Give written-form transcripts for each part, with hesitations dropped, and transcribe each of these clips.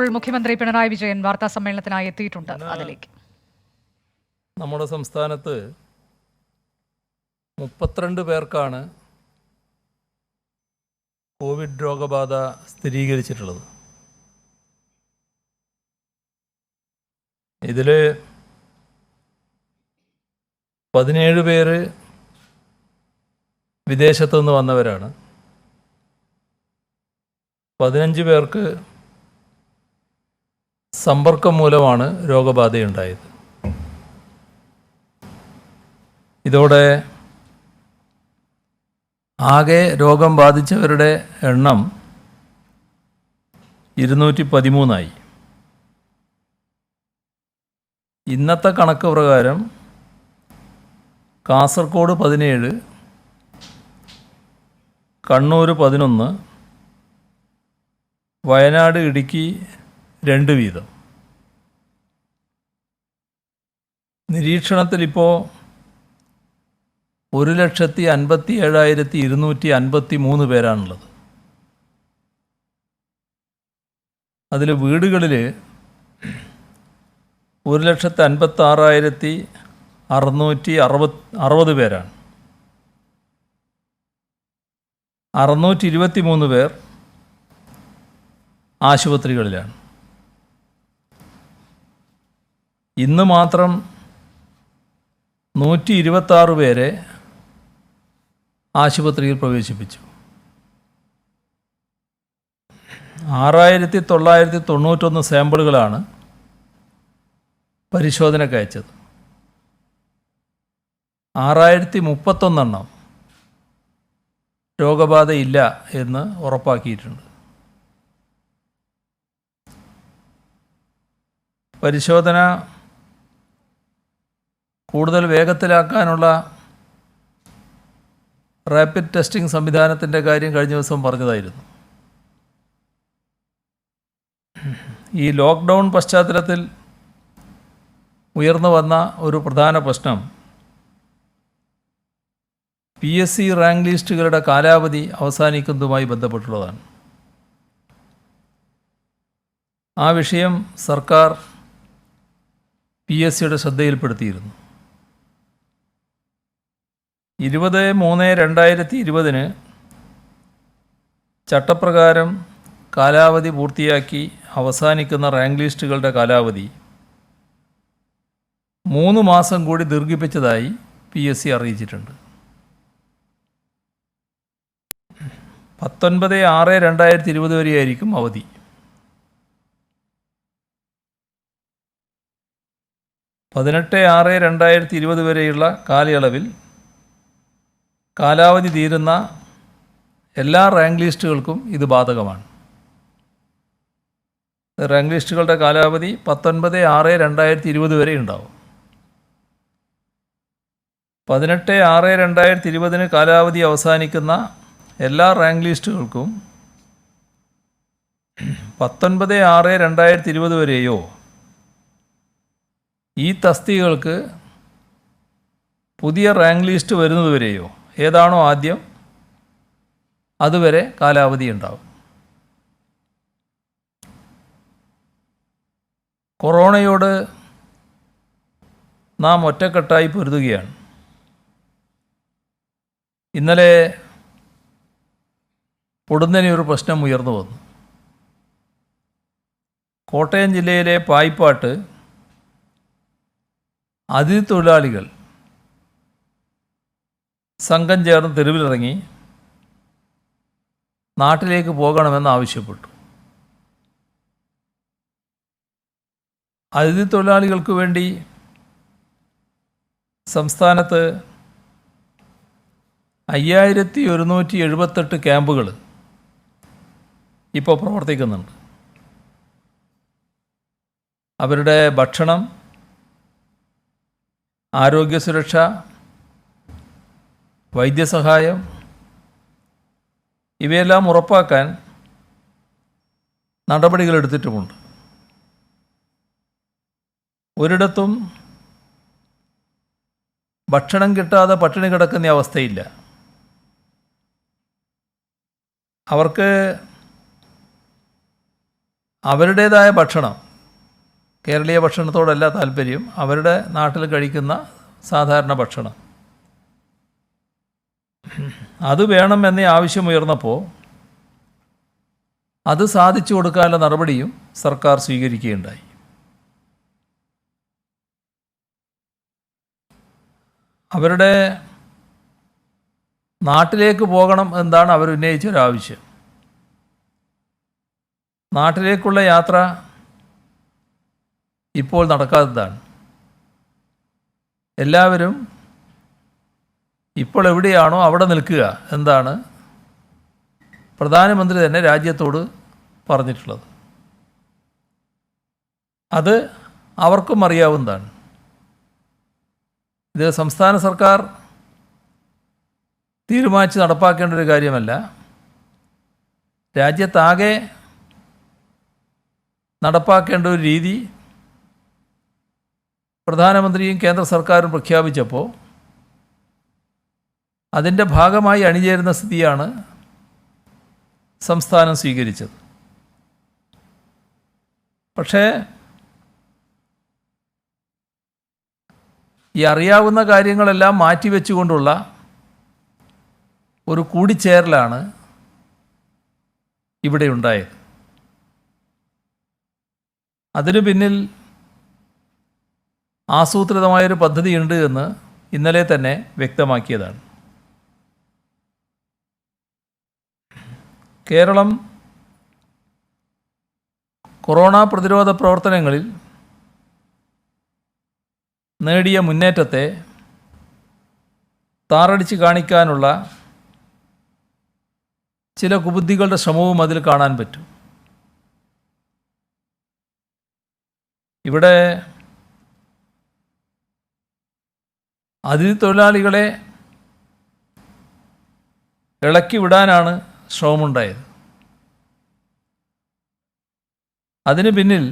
ഇപ്പോൾ മുഖ്യമന്ത്രി പിണറായി വിജയൻ വാർത്താ സമ്മേളനത്തിനായി എത്തിയിട്ടുണ്ട്. അതിലേക്ക് നമ്മുടെ സംസ്ഥാനത്ത് 32 പേർക്കാണ് കോവിഡ് രോഗബാധ സ്ഥിരീകരിച്ചിട്ടുള്ളത്. ഇതിൽ 17 പേര് വിദേശത്തു നിന്ന് വന്നവരാണ്. 15 പേർക്ക് സമ്പർക്കം മൂലമാണ് രോഗബാധയുണ്ടായത്. ഇതോടെ ആകെ രോഗം ബാധിച്ചവരുടെ എണ്ണം 213 ഇന്നത്തെ കണക്ക് പ്രകാരം കാസർഗോഡ് 17, കണ്ണൂർ 11, വയനാട്, ഇടുക്കി 2 വീതം. നിരീക്ഷണത്തിലിപ്പോൾ 1,57,253 പേരാണുള്ളത്. അതിൽ വീടുകളിൽ 1,56,660 പേരാണ്. 623 പേർ ആശുപത്രികളിലാണ്. ഇന്ന് മാത്രം 126 പേരെ ആശുപത്രിയിൽ പ്രവേശിപ്പിച്ചു. 6,991 സാമ്പിളുകളാണ് പരിശോധനയ്ക്ക് അയച്ചത്. 6,031 രോഗബാധയില്ല എന്ന് ഉറപ്പാക്കിയിട്ടുണ്ട്. പരിശോധന കൂടുതൽ വേഗത്തിലാക്കാനുള്ള റാപ്പിഡ് ടെസ്റ്റിംഗ് സംവിധാനത്തിൻ്റെ കാര്യം കഴിഞ്ഞ ദിവസം പറഞ്ഞതായിരുന്നു. ഈ ലോക്ക്ഡൗൺ പശ്ചാത്തലത്തിൽ ഉയർന്നു വന്ന ഒരു പ്രധാന പ്രശ്നം PSC റാങ്ക് ലിസ്റ്റുകളുടെ കാലാവധി അവസാനിക്കുന്നതുമായി ബന്ധപ്പെട്ടുള്ളതാണ്. ആ വിഷയം സർക്കാർ PSCയുടെ ശ്രദ്ധയിൽപ്പെടുത്തിയിരുന്നു. 20/3/2020 ചട്ടപ്രകാരം കാലാവധി പൂർത്തിയാക്കി അവസാനിക്കുന്ന റാങ്ക് ലിസ്റ്റുകളുടെ കാലാവധി 3 മാസം കൂടി ദീർഘിപ്പിച്ചതായി PSC അറിയിച്ചിട്ടുണ്ട്. 19/6/2020 വരെയായിരിക്കും അവധി. പതിനെട്ട് 6/2020 വരെയുള്ള കാലയളവിൽ കാലാവധി തീരുന്ന എല്ലാ റാങ്ക് ലിസ്റ്റുകൾക്കും ഇത് ബാധകമാണ്. റാങ്ക് ലിസ്റ്റുകളുടെ കാലാവധി 19/6/2020 വരെ ഉണ്ടാവും. 18/6/2020 കാലാവധി അവസാനിക്കുന്ന എല്ലാ റാങ്ക് ലിസ്റ്റുകൾക്കും 19/6/2020 വരെയോ ഈ തസ്തികകൾക്ക് പുതിയ റാങ്ക് ലിസ്റ്റ് വരുന്നതുവരെയോ ഏതാണോ ആദ്യം അതുവരെ കാലാവധി ഉണ്ടാവും. കൊറോണയോട് നാം ഒറ്റക്കെട്ടായി പൊരുതുകയാണ്. ഇന്നലെ പൊടുന്നനെ ഒരു പ്രശ്നം ഉയർന്നു വന്നു. കോട്ടയം ജില്ലയിലെ പായിപ്പാട്ട് അതിഥി തൊഴിലാളികൾ സംഘം ചേർന്ന് തെരുവിലിറങ്ങി നാട്ടിലേക്ക് പോകണമെന്ന് ആവശ്യപ്പെട്ടു. അതിഥി തൊഴിലാളികൾക്ക് വേണ്ടി സംസ്ഥാനത്ത് 5,178 ക്യാമ്പുകൾ ഇപ്പോൾ പ്രവർത്തിക്കുന്നുണ്ട്. അവരുടെ ഭക്ഷണം, ആരോഗ്യസുരക്ഷ, വൈദ്യസഹായം ഇവയെല്ലാം ഉറപ്പാക്കാൻ നടപടികളെടുത്തിട്ടുമുണ്ട്. ഒരിടത്തും ഭക്ഷണം കിട്ടാതെ പട്ടിണി കിടക്കുന്ന അവസ്ഥയില്ല. അവർക്ക് അവരുടേതായ ഭക്ഷണം, കേരളീയ ഭക്ഷണത്തോടല്ല താല്പര്യം, അവരുടെ നാട്ടിൽ കഴിക്കുന്ന സാധാരണ ഭക്ഷണം അത് വേണമെന്നേ ആവശ്യമുയർന്നപ്പോൾ അത് സാധിച്ചു കൊടുക്കാനുള്ള നടപടിയും സർക്കാർ സ്വീകരിക്കുകയുണ്ടായി. അവരുടെ നാട്ടിലേക്ക് പോകണം എന്നാണ് അവർ ഉന്നയിച്ചൊരാവശ്യം. നാട്ടിലേക്കുള്ള യാത്ര ഇപ്പോൾ നടക്കാത്തതാണ്. എല്ലാവരും ഇപ്പോൾ എവിടെയാണോ അവിടെ നിൽക്കുക എന്താണ് പ്രധാനമന്ത്രി തന്നെ രാജ്യത്തോട് പറഞ്ഞിട്ടുള്ളത്. അത് അവർക്കും അറിയാവുന്നതാണ്. ഇത് സംസ്ഥാന സർക്കാർ തീരുമാനിച്ച് നടപ്പാക്കേണ്ട ഒരു കാര്യമല്ല. രാജ്യത്താകെ നടപ്പാക്കേണ്ട ഒരു രീതി പ്രധാനമന്ത്രിയും കേന്ദ്ര സർക്കാരും പ്രഖ്യാപിച്ചപ്പോൾ അതിൻ്റെ ഭാഗമായി അണിചേരുന്ന സ്ഥിതിയാണ് സംസ്ഥാനം സ്വീകരിച്ചത്. പക്ഷേ ഈ അറിയാവുന്ന കാര്യങ്ങളെല്ലാം മാറ്റിവെച്ചുകൊണ്ടുള്ള ഒരു കൂടിച്ചേരലാണ് ഇവിടെ ഉണ്ടായത്. അതിനു പിന്നിൽ ആസൂത്രിതമായൊരു പദ്ധതിയുണ്ട് എന്ന് ഇന്നലെ തന്നെ വ്യക്തമാക്കിയതാണ്. കേരളം കൊറോണ പ്രതിരോധ പ്രവർത്തനങ്ങളിൽ നേടിയ മുന്നേറ്റത്തെ താറടിച്ച് കാണിക്കാനുള്ള ചില കുബുദ്ധികളുടെ ശ്രമവും അതിൽ കാണാൻ പറ്റും. ഇവിടെ അതിഥി തൊഴിലാളികളെ ഇളക്കി വിടാനാണ് ശ്രമമുണ്ടായത്. അതിന് പിന്നിൽ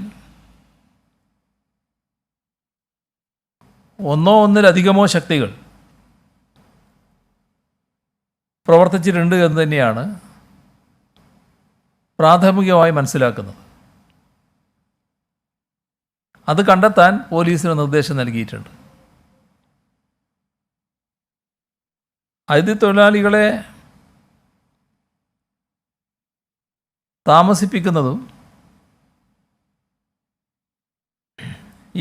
ഒന്നോ ഒന്നിലധികമോ ശക്തികൾ പ്രവർത്തിച്ചിട്ടുണ്ട് എന്ന് തന്നെയാണ് പ്രാഥമികമായി മനസ്സിലാക്കുന്നത്. അത് കണ്ടെത്താൻ പോലീസിന് നിർദ്ദേശം നൽകിയിട്ടുണ്ട്. അതിഥി തൊഴിലാളികളെ താമസിപ്പിക്കുന്നതും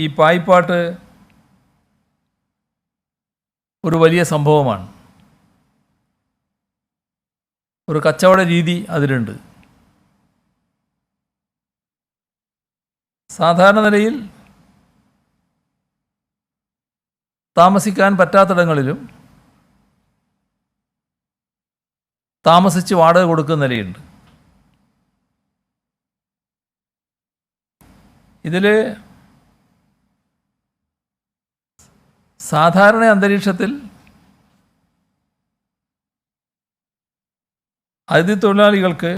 ഈ പായിപ്പാട്ട് ഒരു വലിയ സംഭവമാണ്. ഒരു കച്ചവട രീതി അതിലുണ്ട്. സാധാരണ നിലയിൽ താമസിക്കാൻ പറ്റാത്തിടങ്ങളിലും താമസിച്ച് വാടക കൊടുക്കുന്ന നിലയുണ്ട്. ഇതിൽ സാധാരണ അന്തരീക്ഷത്തിൽ അതിഥി തൊഴിലാളികൾക്ക്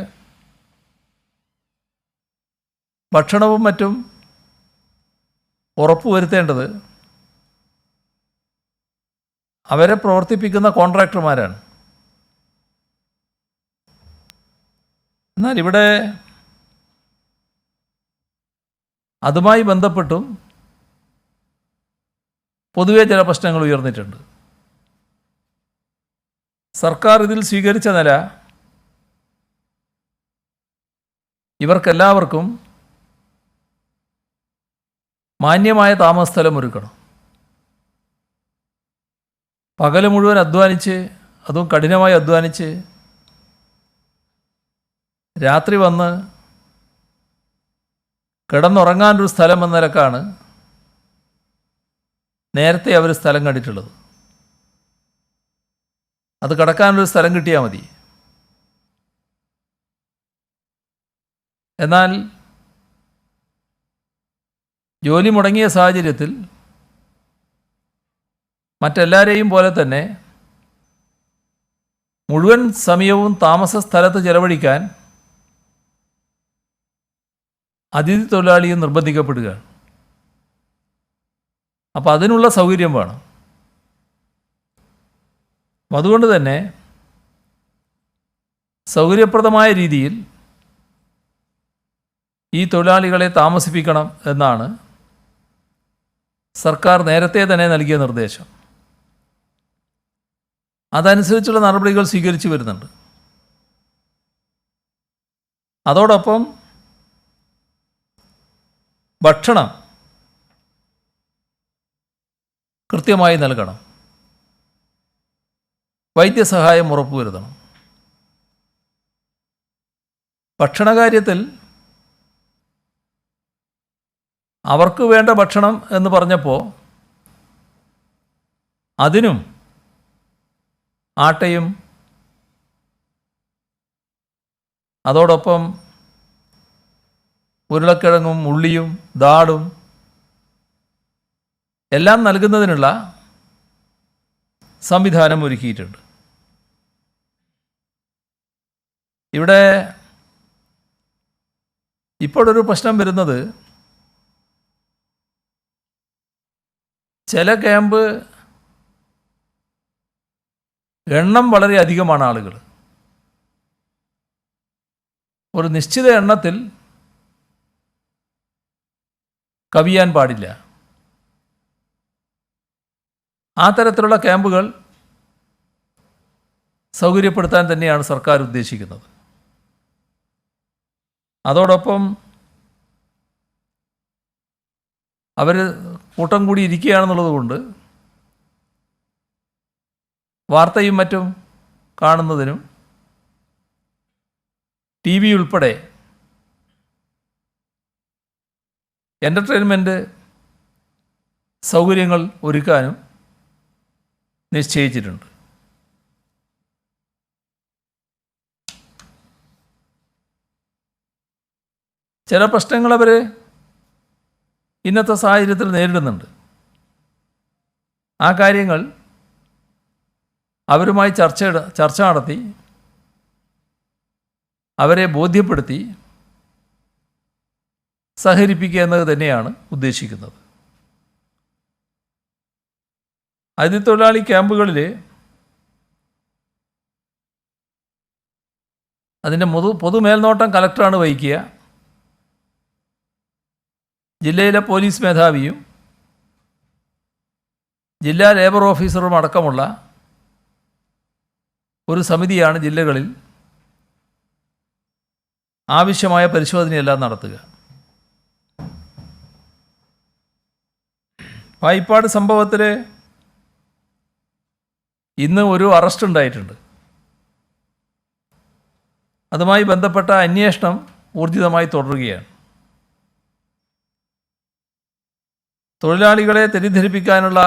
ഭക്ഷണവും മറ്റും ഉറപ്പുവരുത്തേണ്ടത് അവരെ പ്രവർത്തിപ്പിക്കുന്ന കോൺട്രാക്ടർമാരാണ്. എന്നാൽ ഇവിടെ അതുമായി ബന്ധപ്പെട്ടും പൊതുവെ ചില പ്രശ്നങ്ങൾ ഉയർന്നിട്ടുണ്ട്. സർക്കാർ ഇതിൽ സ്വീകരിച്ച നില ഇവർക്കെല്ലാവർക്കും മാന്യമായ താമസസ്ഥലം ഒരുക്കണം. പകൽ മുഴുവൻ അധ്വാനിച്ച്, അതും കഠിനമായി അധ്വാനിച്ച്, രാത്രി വന്ന് കിടന്നുറങ്ങാനൊരു സ്ഥലം എന്ന നിലക്കാണ് നേരത്തെ അവർ സ്ഥലം കണ്ടിട്ടുള്ളത്. അത് കിടക്കാനൊരു സ്ഥലം കിട്ടിയാൽ മതി. എന്നാൽ ജോലി മുടങ്ങിയ സാഹചര്യത്തിൽ മറ്റെല്ലാവരെയും പോലെ തന്നെ മുഴുവൻ സമയവും താമസ സ്ഥലത്ത് ചെലവഴിക്കാൻ അതിഥി തൊഴിലാളിയും നിർബന്ധിക്കപ്പെടുകയാണ്. അപ്പോൾ അതിനുള്ള സൗകര്യം വേണം. അതുകൊണ്ട് തന്നെ സൗകര്യപ്രദമായ രീതിയിൽ ഈ തൊഴിലാളികളെ താമസിപ്പിക്കണം എന്നാണ് സർക്കാർ നേരത്തെ തന്നെ നൽകിയ നിർദ്ദേശം. അതനുസരിച്ചുള്ള നടപടികൾ സ്വീകരിച്ചു വരുന്നുണ്ട്. അതോടൊപ്പം ഭക്ഷണം കൃത്യമായി നൽകണം, വൈദ്യസഹായം ഉറപ്പുവരുത്തണം. ഭക്ഷണകാര്യത്തിൽ അവർക്ക് വേണ്ട ഭക്ഷണം എന്ന് പറഞ്ഞപ്പോൾ അതിനും ആട്ടയും അതോടൊപ്പം ഉരുളക്കിഴങ്ങും ഉള്ളിയും ദാളും എല്ലാം നൽകുന്നതിനുള്ള സംവിധാനം ഒരുക്കിയിട്ടുണ്ട്. ഇവിടെ ഇപ്പോഴൊരു പ്രശ്നം വരുന്നത്, ചില ക്യാമ്പ് എണ്ണം വളരെ അധികമാണ് ആളുകൾ. ഒരു നിശ്ചിത എണ്ണത്തിൽ കവിയാൻ പാടില്ല. ആ തരത്തിലുള്ള ക്യാമ്പുകൾ സൗകര്യപ്പെടുത്താൻ തന്നെയാണ് സർക്കാർ ഉദ്ദേശിക്കുന്നത്. അതോടൊപ്പം അവർ കൂട്ടം കൂടി ഇരിക്കുകയാണെന്നുള്ളത് കൊണ്ട് വാർത്തയും മറ്റും കാണുന്നതിനും ടി വി ഉൾപ്പെടെ എൻ്റർടൈൻമെൻറ്റ് സൗകര്യങ്ങൾ ഒരുക്കാനും നിശ്ചയിച്ചിട്ടുണ്ട്. ചില പ്രശ്നങ്ങൾ അവർ ഇന്നത്തെ സാഹചര്യത്തിൽ നേരിടുന്നുണ്ട്. ആ കാര്യങ്ങൾ അവരുമായി ചർച്ച നടത്തി അവരെ ബോധ്യപ്പെടുത്തി സഹകരിപ്പിക്കുക എന്നത് തന്നെയാണ് ഉദ്ദേശിക്കുന്നത്. അതിഥിത്തൊഴിലാളി ക്യാമ്പുകളിൽ അതിൻ്റെ പൊതുമേൽനോട്ടം കലക്ടറാണ് വഹിക്കുക. ജില്ലയിലെ പോലീസ് മേധാവിയും ജില്ലാ ലേബർ ഓഫീസറും അടക്കമുള്ള ഒരു സമിതിയാണ് ജില്ലകളിൽ ആവശ്യമായ പരിശോധനയെല്ലാം നടത്തുക. പായിപ്പാട് സംഭവത്തിൽ ഇന്ന് ഒരു അറസ്റ്റ് ഉണ്ടായിട്ടുണ്ട്. അതുമായി ബന്ധപ്പെട്ട അന്വേഷണം ഊർജിതമായി തുടരുകയാണ്. തൊഴിലാളികളെ തെറ്റിദ്ധരിപ്പിക്കാനുള്ള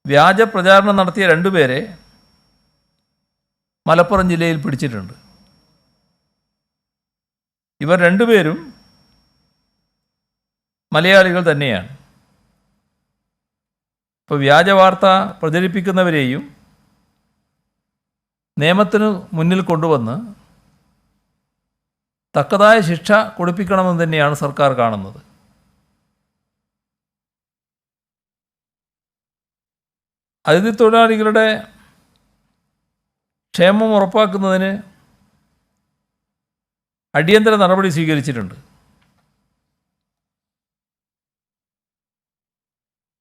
വ്യാജ പ്രചാരണം നടത്തിയ 2 പേരെ മലപ്പുറം ജില്ലയിൽ പിടിച്ചിട്ടുണ്ട്. ഇവർ 2 പേരും മലയാളികൾ തന്നെയാണ്. ഇപ്പോൾ വ്യാജ വാർത്ത പ്രചരിപ്പിക്കുന്നവരെയും നിയമത്തിന് മുന്നിൽ കൊണ്ടുവന്ന് തക്കതായ ശിക്ഷ കൊടുപ്പിക്കണമെന്ന് തന്നെയാണ് സർക്കാർ കാണുന്നത്. അതിഥി തൊഴിലാളികളുടെ ക്ഷേമം ഉറപ്പാക്കുന്നതിന് അടിയന്തര നടപടി സ്വീകരിച്ചിട്ടുണ്ട്.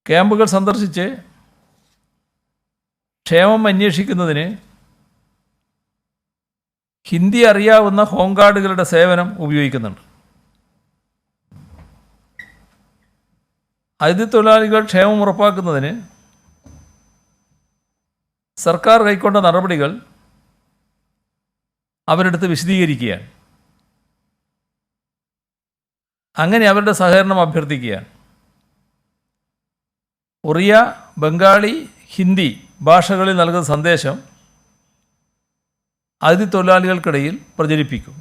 ക്യാമ്പുകൾ സന്ദർശിച്ച് ക്ഷേമം അന്വേഷിക്കുന്നതിന് ഹിന്ദി അറിയാവുന്ന ഹോം ഗാർഡുകളുടെ സേവനം ഉപയോഗിക്കുന്നുണ്ട്. അതിഥി തൊഴിലാളികൾ ക്ഷേമം ഉറപ്പാക്കുന്നതിന് സർക്കാർ കൈക്കൊണ്ട നടപടികൾ അവരെടുത്ത് വിശദീകരിക്കുകയാണ്. അങ്ങനെ അവരുടെ സഹകരണം അഭ്യർത്ഥിക്കുകയാണ്. ഒറിയ, ബംഗാളി, ഹിന്ദി ഭാഷകളിൽ നൽകുന്ന സന്ദേശം അതിഥി തൊഴിലാളികൾക്കിടയിൽ പ്രചരിപ്പിക്കും.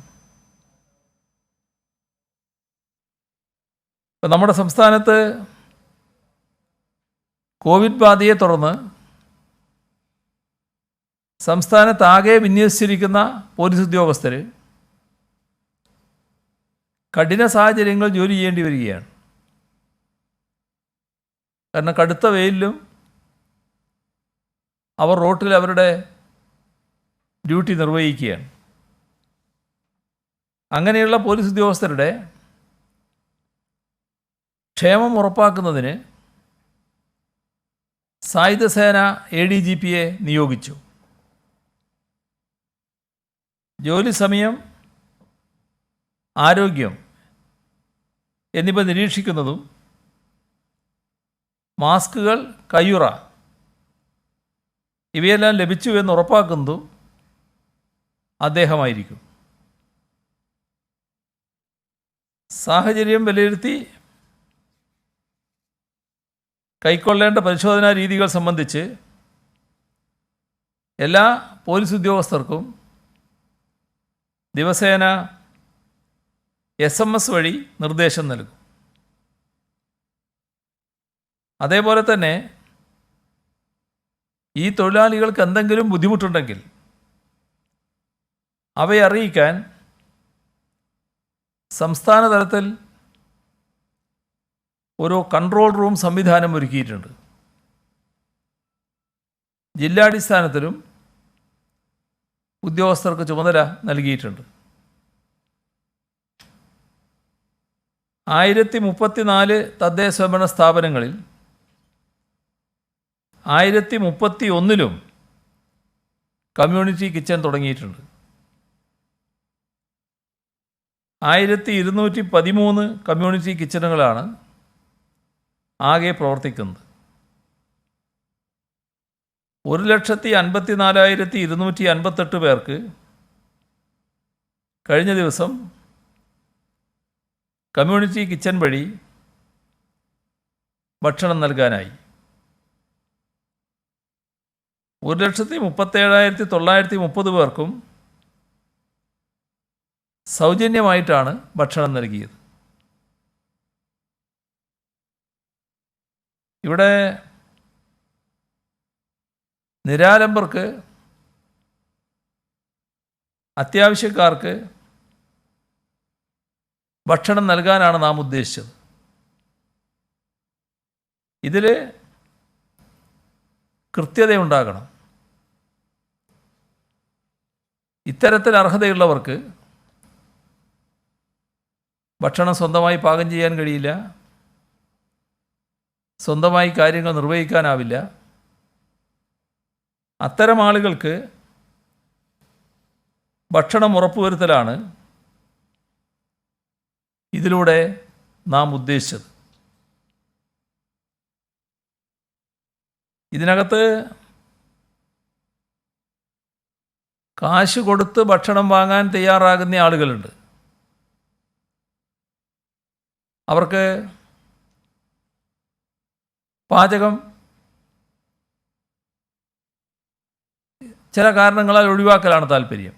ഇപ്പം നമ്മുടെ സംസ്ഥാനത്ത് കോവിഡ് ബാധയെ തുടർന്ന് സംസ്ഥാനത്താകെ വിന്യസിച്ചിരിക്കുന്ന പോലീസ് ഉദ്യോഗസ്ഥർ കഠിന സാഹചര്യങ്ങൾ ജോലി ചെയ്യേണ്ടി വരികയാണ്. കാരണം കടുത്ത വെയിലിലും അവർ റോട്ടിൽ അവരുടെ ഡ്യൂട്ടി നിർവഹിക്കുകയാണ്. അങ്ങനെയുള്ള പോലീസ് ഉദ്യോഗസ്ഥരുടെ ക്ഷേമം ഉറപ്പാക്കുന്നതിന് സായുധ സേന ADGPയെ നിയോഗിച്ചു. ജോലി സമയം, ആരോഗ്യം എന്നിവ നിരീക്ഷിക്കുന്നതും മാസ്കുകൾ, കയ്യുറ ഇവയെല്ലാം ലഭിച്ചു എന്ന് ഉറപ്പാക്കുന്നതും അദ്ദേഹമായിരിക്കും. സാഹചര്യം വിലയിരുത്തി കൈക്കൊള്ളേണ്ട പരിശോധനാ രീതികൾ സംബന്ധിച്ച് എല്ലാ പോലീസ് ഉദ്യോഗസ്ഥർക്കും ദിവസേന SMS വഴി നിർദ്ദേശം നൽകും. അതേപോലെ തന്നെ ഈ തൊഴിലാളികൾക്ക് എന്തെങ്കിലും ബുദ്ധിമുട്ടുണ്ടെങ്കിൽ അവയെ അറിയിക്കാൻ സംസ്ഥാന തലത്തിൽ ഒരു കൺട്രോൾ റൂം സംവിധാനം ഒരുക്കിയിട്ടുണ്ട്. ജില്ലാടിസ്ഥാനത്തിലും ഉദ്യോഗസ്ഥർക്ക് ചുമതല നൽകിയിട്ടുണ്ട്. 1034 തദ്ദേശ സ്വയംഭരണ സ്ഥാപനങ്ങളിൽ 1031 കമ്മ്യൂണിറ്റി കിച്ചൺ തുടങ്ങിയിട്ടുണ്ട്. 1213 കമ്മ്യൂണിറ്റി കിച്ചണുകളാണ് ആകെ പ്രവർത്തിക്കുന്നത്. 1,54,258 പേർക്ക് കഴിഞ്ഞ ദിവസം കമ്മ്യൂണിറ്റി കിച്ചൺ വഴി ഭക്ഷണം നൽകാനായി. 1,37,930 പേർക്കും സൗജന്യമായിട്ടാണ് ഭക്ഷണം നൽകിയത്. ഇവിടെ നിരാലംബർക്ക്, അത്യാവശ്യക്കാർക്ക് ഭക്ഷണം നൽകാനാണ് നാം ഉദ്ദേശിച്ചത്. ഇതിൽ കൃത്യതയുണ്ടാകണം. ഇത്തരത്തിൽ അർഹതയുള്ളവർക്ക് ഭക്ഷണം സ്വന്തമായി പാകം ചെയ്യാൻ കഴിയില്ല, സ്വന്തമായി കാര്യങ്ങൾ നിർവഹിക്കാനാവില്ല. അത്തരം ആളുകൾക്ക് ഭക്ഷണം ഉറപ്പുവരുത്തലാണ് ഇതിലൂടെ നാം ഉദ്ദേശിച്ചത്. ഇതിനകത്ത് കാശ് കൊടുത്ത് ഭക്ഷണം വാങ്ങാൻ തയ്യാറാകുന്ന ആളുകളുണ്ട്. അവർക്ക് പാചകം ചില കാരണങ്ങളാൽ ഒഴിവാക്കലാണ് താല്പര്യം.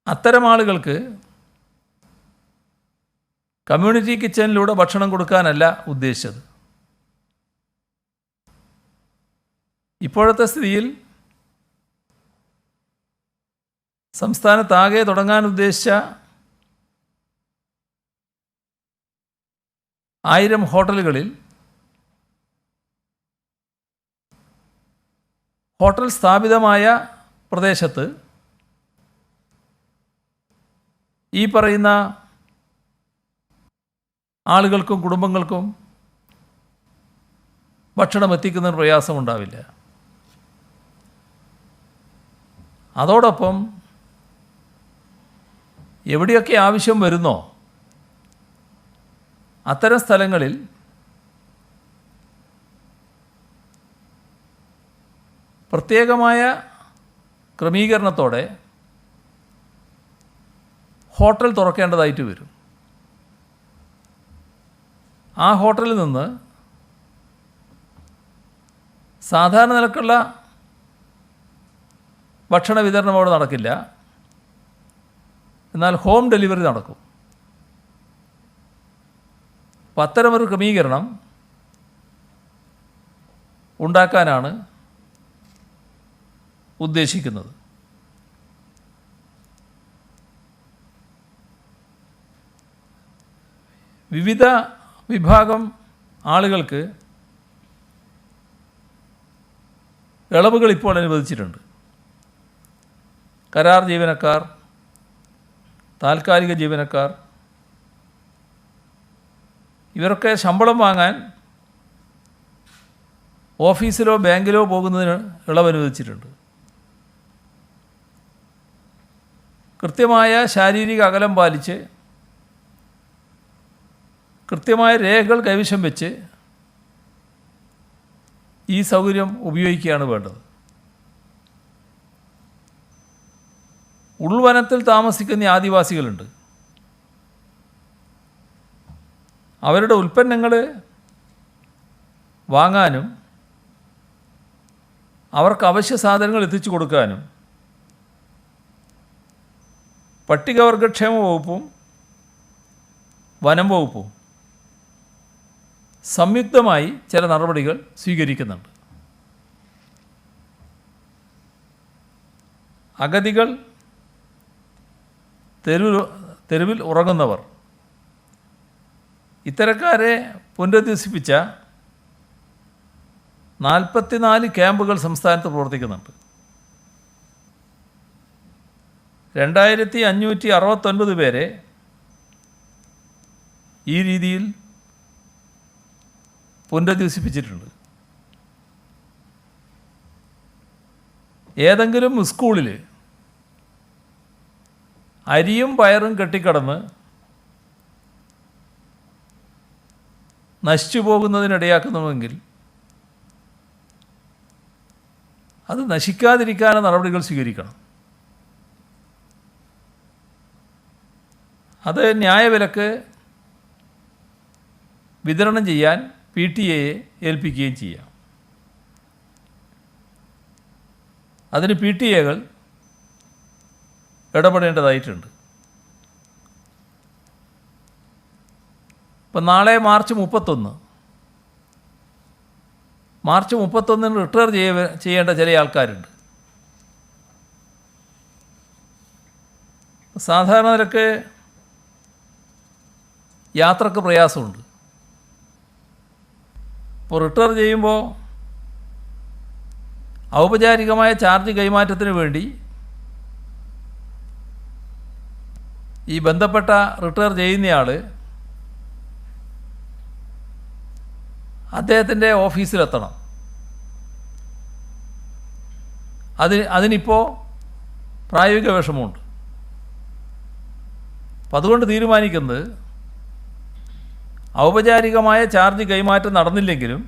അത്തരം ആളുകൾക്ക് കമ്മ്യൂണിറ്റി കിച്ചണിലൂടെ ഭക്ഷണം കൊടുക്കാനല്ല ഉദ്ദേശിച്ചത്. ഇപ്പോഴത്തെ സ്ഥിതിയിൽ സംസ്ഥാനത്താകെ തുടങ്ങാൻ ഉദ്ദേശിച്ച 1000 ഹോട്ടലുകളിൽ ഹോട്ടൽ സ്ഥാപിതമായ പ്രദേശത്ത് ഈ പറയുന്ന ആളുകൾക്കും കുടുംബങ്ങൾക്കും ഭക്ഷണം എത്തിക്കുന്നതിന് പ്രയാസമുണ്ടാവില്ല. അതോടൊപ്പം എവിടെയൊക്കെ ആവശ്യം വരുന്നോ അത്തരം സ്ഥലങ്ങളിൽ പ്രത്യേകമായ ക്രമീകരണത്തോടെ ഹോട്ടൽ തുറക്കേണ്ടതായിട്ട് വരും. ആ ഹോട്ടലിൽ നിന്ന് സാധാരണ നിലക്കുള്ള ഭക്ഷണ വിതരണം അവിടെ നടക്കില്ല, എന്നാൽ ഹോം ഡെലിവറി നടക്കും. അപ്പം അത്തരമൊരു ക്രമീകരണം ഉണ്ടാക്കാനാണ് ഉദ്ദേശിക്കുന്നത്. വിവിധ വിഭാഗം ആളുകൾക്ക് ഇളവുകൾ ഇപ്പോൾ അനുവദിച്ചിട്ടുണ്ട്. കരാർ ജീവനക്കാർ, താൽക്കാലിക ജീവനക്കാർ, ഇവരൊക്കെ ശമ്പളം വാങ്ങാൻ ഓഫീസിലോ ബാങ്കിലോ പോകുന്നതിന് ഇളവനുവദിച്ചിട്ടുണ്ട്. കൃത്യമായ ശാരീരിക അകലം പാലിച്ച് കൃത്യമായ രേഖകൾ കൈവശം വെച്ച് ഈ സൗകര്യം ഉപയോഗിക്കുകയാണ് വേണ്ടത്. ഉൾവനത്തിൽ താമസിക്കുന്ന ആദിവാസികളുണ്ട്. അവരുടെ ഉൽപ്പന്നങ്ങൾ വാങ്ങാനും അവർക്ക് അവശ്യ സാധനങ്ങൾ എത്തിച്ചു കൊടുക്കാനും പട്ടികവർഗക്ഷേമ വകുപ്പും വനം വകുപ്പും സംയുക്തമായി ചില നടപടികൾ സ്വീകരിക്കുന്നുണ്ട്. അഗതികൾ, തെരുവിൽ ഉറങ്ങുന്നവർ, ഇത്തരക്കാരെ പുനരധിവസിപ്പിച്ച 44 ക്യാമ്പുകൾ സംസ്ഥാനത്ത് പ്രവർത്തിക്കുന്നുണ്ട്. 2569 പേരെ ഈ രീതിയിൽ പുനരധിവസിപ്പിച്ചിട്ടുണ്ട്. ഏതെങ്കിലും സ്കൂളിൽ അരിയും പയറും കെട്ടിക്കടന്ന് നശിച്ചു പോകുന്നതിനിടയാക്കുന്നുവെങ്കിൽ അത് നശിക്കാതിരിക്കാനുള്ള നടപടികൾ സ്വീകരിക്കണം. അത് ന്യായവിലക്ക് വിതരണം ചെയ്യാൻ PTA ഏൽപ്പിക്കുകയും ചെയ്യാം. അതിന് PTA-കൾ ഇടപെടേണ്ടതായിട്ടുണ്ട്. ഇപ്പം നാളെ മാർച്ച് 31 റിട്ടയർ ചെയ്യേണ്ട ചില ആൾക്കാരുണ്ട്. സാധാരണ നിലക്ക് യാത്രക്ക് പ്രയാസമുണ്ട്. ഇപ്പോൾ റിട്ടയർ ചെയ്യുമ്പോൾ ഔപചാരികമായ ചാർജ് കൈമാറ്റത്തിന് വേണ്ടി ഈ ബന്ധപ്പെട്ട റിട്ടയർ ചെയ്യുന്നയാൾ അദ്ദേഹത്തിൻ്റെ ഓഫീസിലെത്തണം. അതിനിപ്പോൾ പ്രായോഗിക വിഷമമുണ്ട്. അപ്പം അതുകൊണ്ട് തീരുമാനിക്കുന്നത് ഔപചാരികമായ ചാർജ് കൈമാറ്റം നടന്നില്ലെങ്കിലും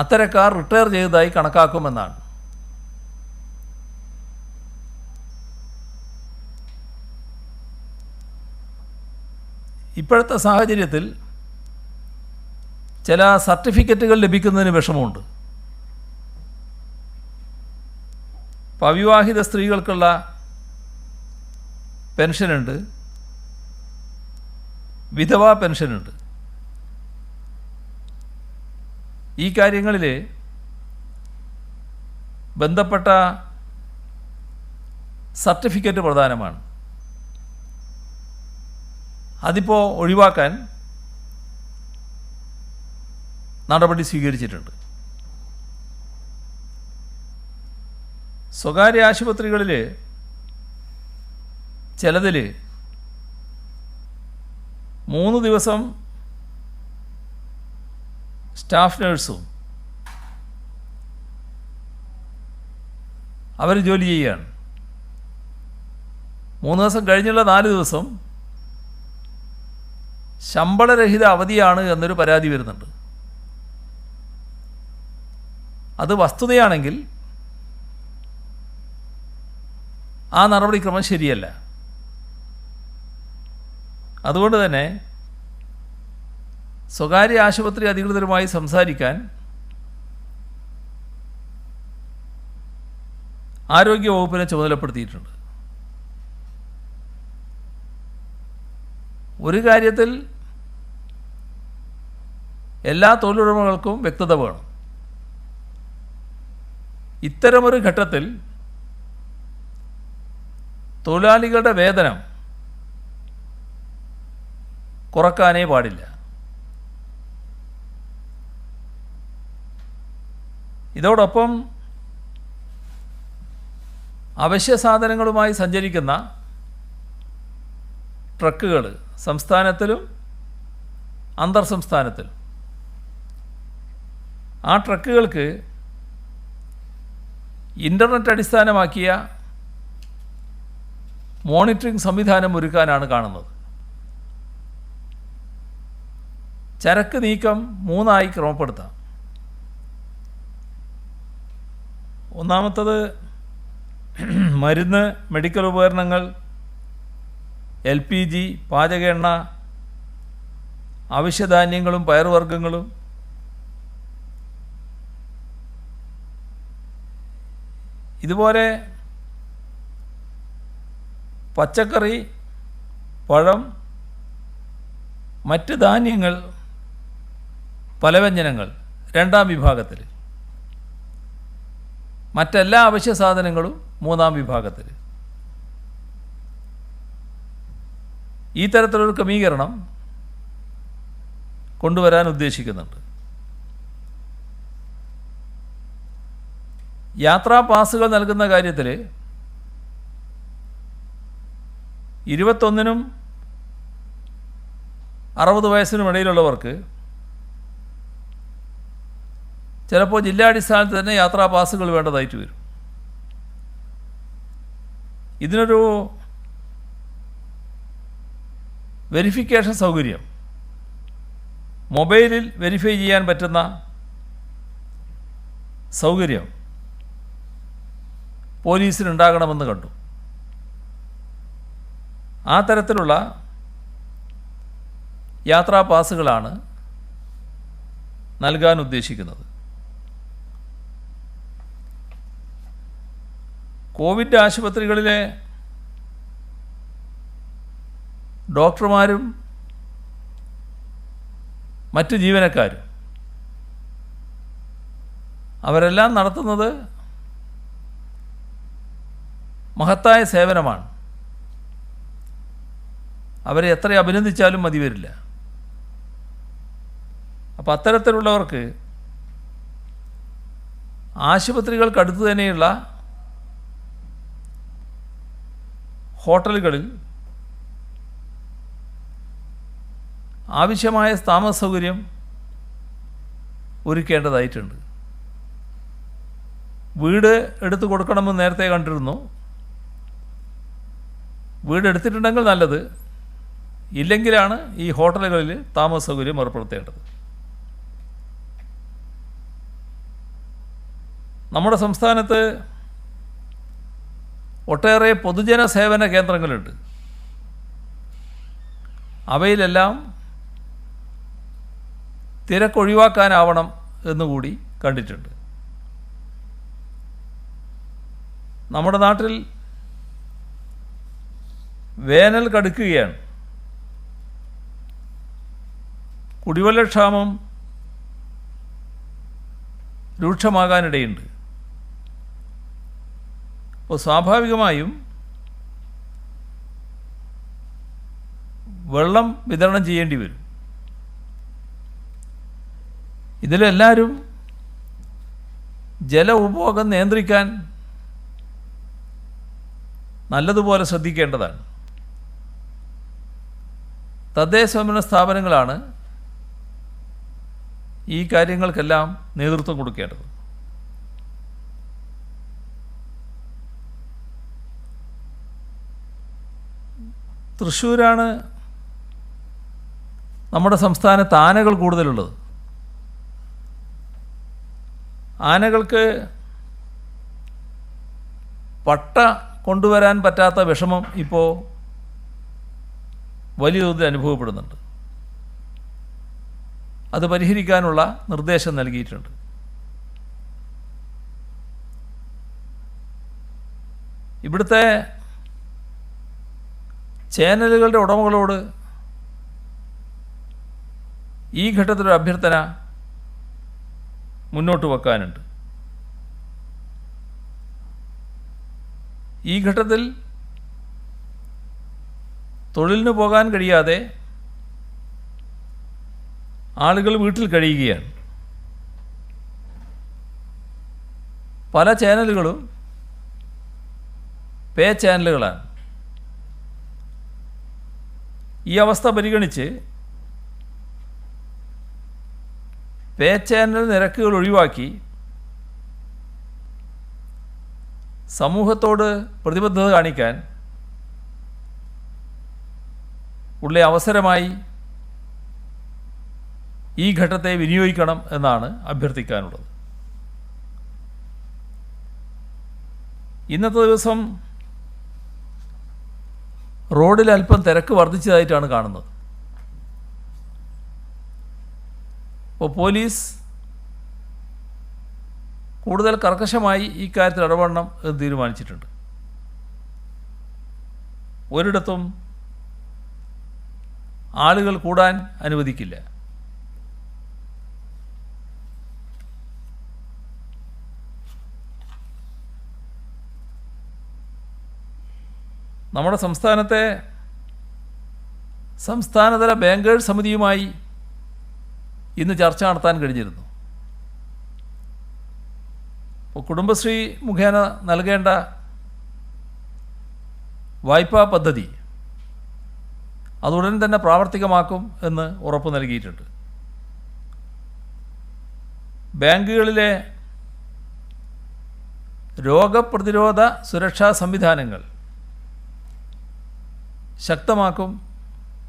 അത്തരക്കാർ റിട്ടയർ ചെയ്തതായി കണക്കാക്കുമെന്നാണ്. ഇപ്പോഴത്തെ സാഹചര്യത്തിൽ ചില സർട്ടിഫിക്കറ്റുകൾ ലഭിക്കുന്നതിന് വിഷമമുണ്ട്. ഇപ്പോൾ അവിവാഹിത സ്ത്രീകൾക്കുള്ള പെൻഷനുണ്ട്, വിധവാ പെൻഷനുണ്ട്. ഈ കാര്യങ്ങളിൽ ബന്ധപ്പെട്ട സർട്ടിഫിക്കറ്റ് പ്രധാനമാണ്. അതിപ്പോൾ ഒഴിവാക്കാൻ നടപടി സ്വീകരിച്ചിട്ടുണ്ട്. സ്വകാര്യ ആശുപത്രികളിൽ ചിലതിൽ 3 ദിവസം സ്റ്റാഫ് നഴ്സും അവർ ജോലി ചെയ്യുകയാണ്. 3 ദിവസം കഴിഞ്ഞുള്ള 4 ദിവസം ശമ്പളരഹിത അവധിയാണ് എന്നൊരു പരാതി വരുന്നുണ്ട്. അത് വസ്തുതയാണെങ്കിൽ ആ നടപടിക്രമം ശരിയല്ല. അതുകൊണ്ട് തന്നെ സ്വകാര്യ ആശുപത്രി അധികൃതരുമായി സംസാരിക്കാൻ ആരോഗ്യവകുപ്പിനെ ചുമതലപ്പെടുത്തിയിട്ടുണ്ട്. ഒരു കാര്യത്തിൽ എല്ലാ തൊഴിലുടമകൾക്കും വ്യക്തത വേണം. ഇത്തരമൊരു ഘട്ടത്തിൽ തൊഴിലാളികളുടെ വേതനം കുറക്കാനേ പാടില്ല. ഇതോടൊപ്പം അവശ്യ സാധനങ്ങളുമായി സഞ്ചരിക്കുന്ന ട്രക്കുകൾ സംസ്ഥാനത്തിലും അന്തർ സംസ്ഥാനത്തിലും, ആ ട്രക്കുകൾക്ക് ഇൻ്റർനെറ്റ് അടിസ്ഥാനമാക്കിയ മോണിറ്ററിംഗ് സംവിധാനം ഒരുക്കാനാണ് കാണുന്നത്. ചരക്ക് നീക്കം 3ആയി ക്രമപ്പെടുത്താം. ഒന്നാമത്തത് മരുന്ന്, മെഡിക്കൽ ഉപകരണങ്ങൾ, LPG, പാചക എണ്ണ, അവശ്യധാന്യങ്ങളും പയറുവർഗ്ഗങ്ങളും. ഇതുപോലെ പച്ചക്കറി, പഴം, മറ്റ് ധാന്യങ്ങൾ, പലവ്യഞ്ജനങ്ങൾ 2ാം വിഭാഗത്തിൽ, മറ്റെല്ലാ അവശ്യ സാധനങ്ങളും 3ാം വിഭാഗത്തിൽ. ഈ തരത്തിലൊരു ക്രമീകരണം കൊണ്ടുവരാൻ ഉദ്ദേശിക്കുന്നുണ്ട്. യാത്രാ പാസുകൾ നൽകുന്ന കാര്യത്തിൽ 21നും 60 വയസ്സിനും ഇടയിലുള്ളവർക്ക് ചിലപ്പോൾ ജില്ലാടിസ്ഥാനത്തിൽ തന്നെ യാത്രാ പാസുകൾ വേണ്ടതായിട്ട് വരും. ഇതിനൊരു വെരിഫിക്കേഷൻ സൗകര്യം, മൊബൈലിൽ വെരിഫൈ ചെയ്യാൻ പറ്റുന്ന സൗകര്യം പോലീസിനുണ്ടാകണമെന്ന് കണ്ടു. ആ തരത്തിലുള്ള യാത്രാ പാസുകളാണ് നൽകാൻ ഉദ്ദേശിക്കുന്നത്. കോവിഡ് ആശുപത്രികളിലെ ഡോക്ടർമാരും മറ്റ് ജീവനക്കാരും അവരെല്ലാം നടത്തുന്നത് മഹത്തായ സേവനമാണ്. അവരെ എത്ര അഭിനന്ദിച്ചാലും മതി വരില്ല. അപ്പോൾ അത്തരത്തിലുള്ളവർക്ക് ആശുപത്രികൾക്കടുത്ത് തന്നെയുള്ള ഹോട്ടലുകളിൽ ആവശ്യമായ താമസ സൗകര്യം ഒരുക്കേണ്ടതായിട്ടുണ്ട്. വീട് എടുത്തു കൊടുക്കണമെന്ന് നേരത്തെ കണ്ടിരുന്നു. വീട് എടുത്തിട്ടുണ്ടെങ്കിൽ നല്ലത്, ഇല്ലെങ്കിലാണ് ഈ ഹോട്ടലുകളിൽ താമസ സൗകര്യം ഏർപ്പെടുത്തേണ്ടത്. നമ്മുടെ സംസ്ഥാനത്ത് ഒട്ടേറെ പൊതുജന സേവന കേന്ദ്രങ്ങളുണ്ട്. അവയിലെല്ലാം തിരക്കൊഴിവാക്കാനാവണം എന്നുകൂടി കണ്ടിട്ടുണ്ട്. നമ്മുടെ നാട്ടിൽ വേനൽ കടുക്കുകയാണ്. കുടിവെള്ളക്ഷാമം രൂക്ഷമാകാനിടയുണ്ട്. അപ്പോൾ സ്വാഭാവികമായും വെള്ളം വിതരണം ചെയ്യേണ്ടി വരും. ഇതിലെല്ലാവരും ജല ഉപഭോഗം നിയന്ത്രിക്കാൻ നല്ലതുപോലെ ശ്രദ്ധിക്കേണ്ടതാണ്. തദ്ദേശ സ്വയംഭരണ സ്ഥാപനങ്ങളാണ് ഈ കാര്യങ്ങൾക്കെല്ലാം നേതൃത്വം കൊടുക്കേണ്ടത്. തൃശ്ശൂരാണ് നമ്മുടെ സംസ്ഥാനത്ത് ആനകൾ കൂടുതലുള്ളത്. ആനകൾക്ക് പട്ട കൊണ്ടുവരാൻ പറ്റാത്ത വിഷമം ഇപ്പോൾ വലിയ തോതിൽ അനുഭവപ്പെടുന്നുണ്ട്. അത് പരിഹരിക്കാനുള്ള നിർദ്ദേശം നൽകിയിട്ടുണ്ട്. ഇവിടുത്തെ ചാനലുകളുടെ ഉടമകളോട് ഈ ഘട്ടത്തിലൊരു അഭ്യർത്ഥന മുന്നോട്ട് വെക്കാനുണ്ട്. ഈ ഘട്ടത്തിൽ തൊഴിലിന് പോകാൻ കഴിയാതെ ആളുകൾ വീട്ടിൽ കഴിയുകയാണ്. പല ചാനലുകളും പേ ചാനലുകളാണ്. ഈ അവസ്ഥ പരിഗണിച്ച് പേ ചാനൽ നിരക്കുകൾ ഒഴിവാക്കി സമൂഹത്തോട് പ്രതിബദ്ധത കാണിക്കാൻ ഉള്ള അവസരമായി ഈ ഘട്ടത്തെ വിനിയോഗിക്കണം എന്നാണ് അഭ്യർത്ഥിക്കാനുള്ളത്. ഇന്നത്തെ ദിവസം റോഡിൽ അല്പം തിരക്ക് വർദ്ധിച്ചതായിട്ടാണ് കാണുന്നത്. അപ്പോൾ പോലീസ് കൂടുതൽ കർക്കശമായി ഈ കാര്യത്തിൽ ഇടപെടണം എന്ന് തീരുമാനിച്ചിട്ടുണ്ട്. ഒരിടത്തും ആളുകൾ കൂടാൻ അനുവദിക്കില്ല. നമ്മുടെ സംസ്ഥാനതല ബാങ്കേഴ്സ് സമിതിയുമായി ഇന്ന് ചർച്ച നടത്താൻ കഴിഞ്ഞിരുന്നു. ഇപ്പോൾ കുടുംബശ്രീ മുഖേന നൽകേണ്ട വായ്പാ പദ്ധതി അതുടൻ തന്നെ പ്രാവർത്തികമാക്കും എന്ന് ഉറപ്പ് നൽകിയിട്ടുണ്ട്. ബാങ്കുകളിലെ രോഗപ്രതിരോധ സുരക്ഷാ സംവിധാനങ്ങൾ ശക്തമാക്കും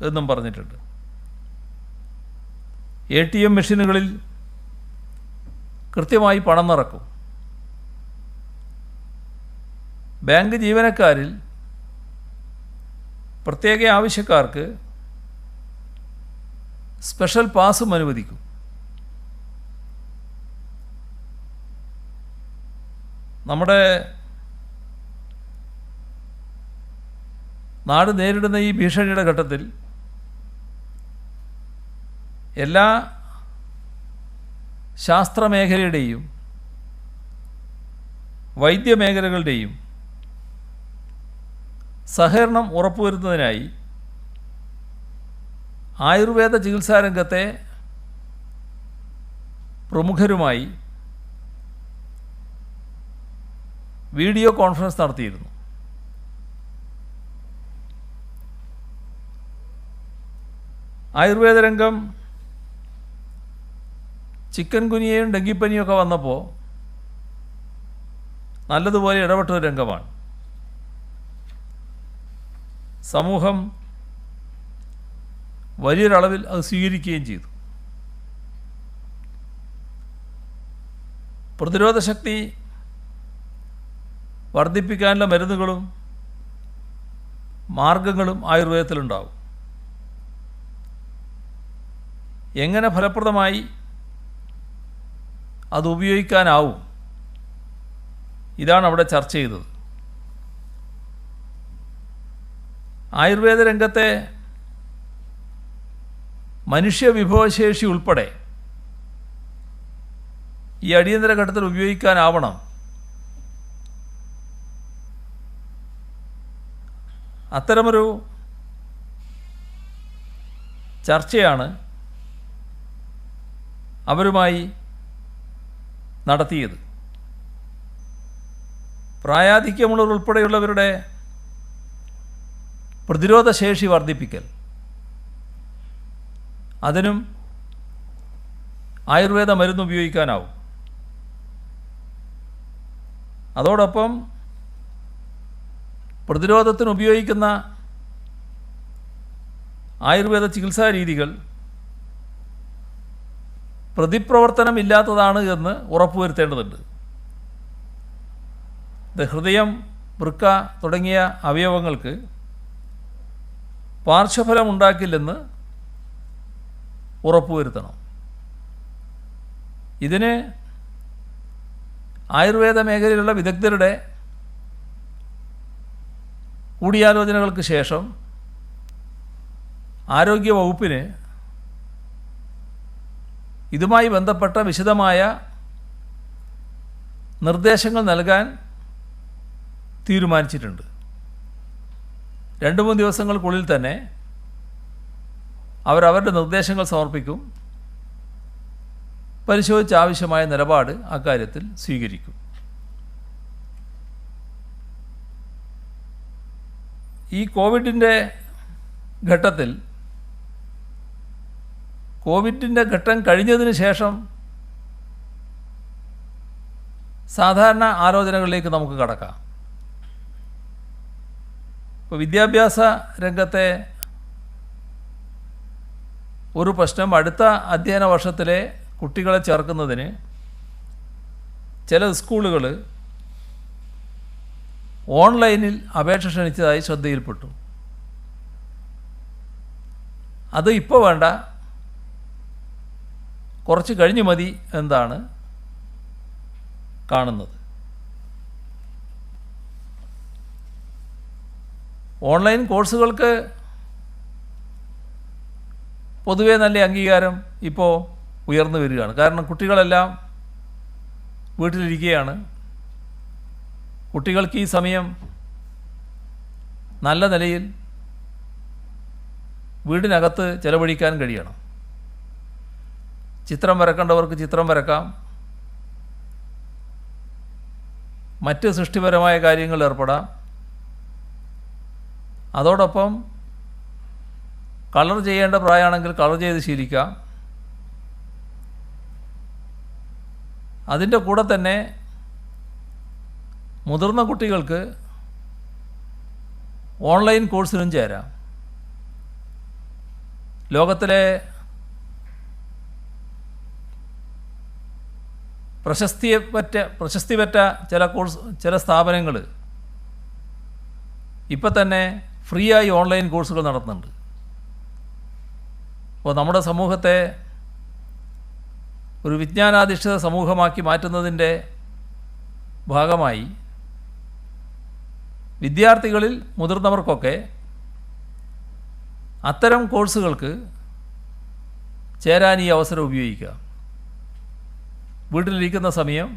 എന്നും പറഞ്ഞിട്ടുണ്ട്. ATM മെഷീനുകളിൽ കൃത്യമായി പണം നിറക്കും. ബാങ്ക് ജീവനക്കാരിൽ പ്രത്യേക ആവശ്യക്കാർക്ക് സ്പെഷ്യൽ പാസും അനുവദിക്കും. നമ്മുടെ നാട് നേരിടുന്ന ഈ ഭീഷണിയുടെ ഘട്ടത്തിൽ എല്ലാ ശാസ്ത്രമേഖലയുടെയും വൈദ്യമേഖലകളുടെയും സഹകരണം ഉറപ്പുവരുത്തുന്നതിനായി ആയുർവേദ ചികിത്സാരംഗത്തെ പ്രമുഖരുമായി വീഡിയോ കോൺഫറൻസ് നടത്തിയിരുന്നു. ആയുർവേദ രംഗം ചിക്കൻ ഗുനിയയും ഡെങ്കിപ്പനിയൊക്കെ വന്നപ്പോൾ നല്ലതുപോലെ ഇടപെട്ടൊരു രംഗമാണ്. സമൂഹം വലിയൊരളവിൽ അത് സ്വീകരിക്കുകയും ചെയ്തു. പ്രതിരോധ ശക്തി വർദ്ധിപ്പിക്കാനുള്ള മരുന്നുകളും മാർഗങ്ങളും ആയുർവേദത്തിലുണ്ടാവും. എങ്ങനെ ഫലപ്രദമായി അത് ഉപയോഗിക്കാനാവും, ഇതാണ് അവിടെ ചർച്ച ചെയ്തത്. ആയുർവേദ രംഗത്തെ മനുഷ്യവിഭവശേഷി ഉൾപ്പെടെ ഈ അടിയന്തര ഘട്ടത്തിൽ ഉപയോഗിക്കാനാവണം. അത്തരമൊരു ചർച്ചയാണ് അവരുമായി നടത്തിയത്. പ്രായാധിക്യമുള്ളവരുൾപ്പെടെയുള്ളവരുടെ പ്രതിരോധ ശേഷി വർദ്ധിപ്പിക്കൽ, അതിനും ആയുർവേദ മരുന്ന് ഉപയോഗിക്കാനാവും. അതോടൊപ്പം പ്രതിരോധത്തിന് ഉപയോഗിക്കുന്ന ആയുർവേദ ചികിത്സാ രീതികൾ പ്രതിപ്രവർത്തനമില്ലാത്തതാണ് എന്ന് ഉറപ്പുവരുത്തേണ്ടതുണ്ട്. ഹൃദയം, വൃക്ക തുടങ്ങിയ അവയവങ്ങൾക്ക് പാർശ്വഫലം ഉണ്ടാക്കില്ലെന്ന് ഉറപ്പുവരുത്തണം. ഇതിന് ആയുർവേദ മേഖലയിലുള്ള വിദഗ്ധരുടെ കൂടിയാലോചനകൾക്ക് ശേഷം ആരോഗ്യ വകുപ്പിന് ഇതുമായി ബന്ധപ്പെട്ട വിശദമായ നിർദ്ദേശങ്ങൾ നൽകാൻ തീരുമാനിച്ചിട്ടുണ്ട്. 2-3 ദിവസങ്ങൾക്കുള്ളിൽ തന്നെ അവരവരുടെ നിർദ്ദേശങ്ങൾ സമർപ്പിക്കും. പരിശോധിച്ച് ആവശ്യമായ നിലപാട് അക്കാര്യത്തിൽ സ്വീകരിക്കും. ഈ കോവിഡിൻ്റെ ഘട്ടത്തിൽ കോവിഡിൻ്റെ ഘട്ടം കഴിഞ്ഞതിന് ശേഷം സാധാരണ ആലോചനകളിലേക്ക് നമുക്ക് കടക്കാം. ഇപ്പോൾ വിദ്യാഭ്യാസ രംഗത്തെ ഒരു പ്രശ്നം, അടുത്ത അധ്യയന വർഷത്തിലെ കുട്ടികളെ ചേർക്കുന്നതിന് ചില സ്കൂളുകൾ ഓൺലൈനിൽ അപേക്ഷ ക്ഷണിച്ചതായി ശ്രദ്ധയിൽപ്പെട്ടു. അത് ഇപ്പോൾ വേണ്ട, കുറച്ച് കഴിഞ്ഞ് മതി എന്നാണ് കാണുന്നത്. ഓൺലൈൻ കോഴ്സുകൾക്ക് പൊതുവേ നല്ല അംഗീകാരം ഇപ്പോൾ ഉയർന്നു വരികയാണ്. കാരണം കുട്ടികളെല്ലാം വീട്ടിലിരിക്കുകയാണ്. കുട്ടികൾക്ക് ഈ സമയം നല്ല നിലയിൽ വീടിനകത്ത് ചെലവഴിക്കാൻ കഴിയണം. ചിത്രം വരക്കേണ്ടവർക്ക് ചിത്രം വരക്കാം, മറ്റ് സൃഷ്ടിപരമായ കാര്യങ്ങളിൽ ഏർപ്പെടാം. അതോടൊപ്പം കളർ ചെയ്യേണ്ട പ്രായമാണെങ്കിൽ കളർ ചെയ്ത് ശീലിക്കാം. അതിൻ്റെ കൂടെ തന്നെ മുതിർന്ന കുട്ടികൾക്ക് ഓൺലൈൻ കോഴ്സിനും ചേരാം. ലോകത്തിലെ പ്രശസ്തി പെറ്റ ചില സ്ഥാപനങ്ങൾ ഇപ്പം തന്നെ ഫ്രീ ആയി ഓൺലൈൻ കോഴ്സുകൾ നടത്തുന്നുണ്ട്. അപ്പോൾ നമ്മുടെ സമൂഹത്തെ ഒരു വിജ്ഞാനാധിഷ്ഠിത സമൂഹമാക്കി മാറ്റുന്നതിൻ്റെ ഭാഗമായി വിദ്യാർത്ഥികളിൽ മുതിർന്നവർക്കൊക്കെ അത്തരം കോഴ്സുകൾക്ക് ചേരാൻ ഈ അവസരം ഉപയോഗിക്കുക. വീട്ടിലിരിക്കുന്ന സമയം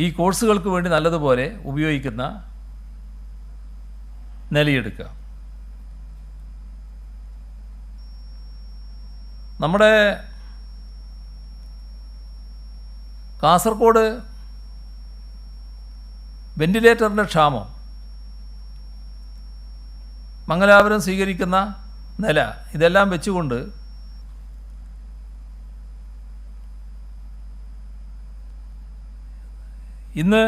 ഈ കോഴ്സുകൾക്ക് വേണ്ടി നല്ലതുപോലെ ഉപയോഗിക്കുന്ന നിലയെടുക്കുക. നമ്മുടെ കാസർഗോഡ് വെന്റിലേറ്ററിൻ്റെ ക്ഷാമം, മംഗലാപുരം സ്വീകരിക്കുന്ന നില, ഇതെല്ലാം വെച്ചുകൊണ്ട് ഇന്ന്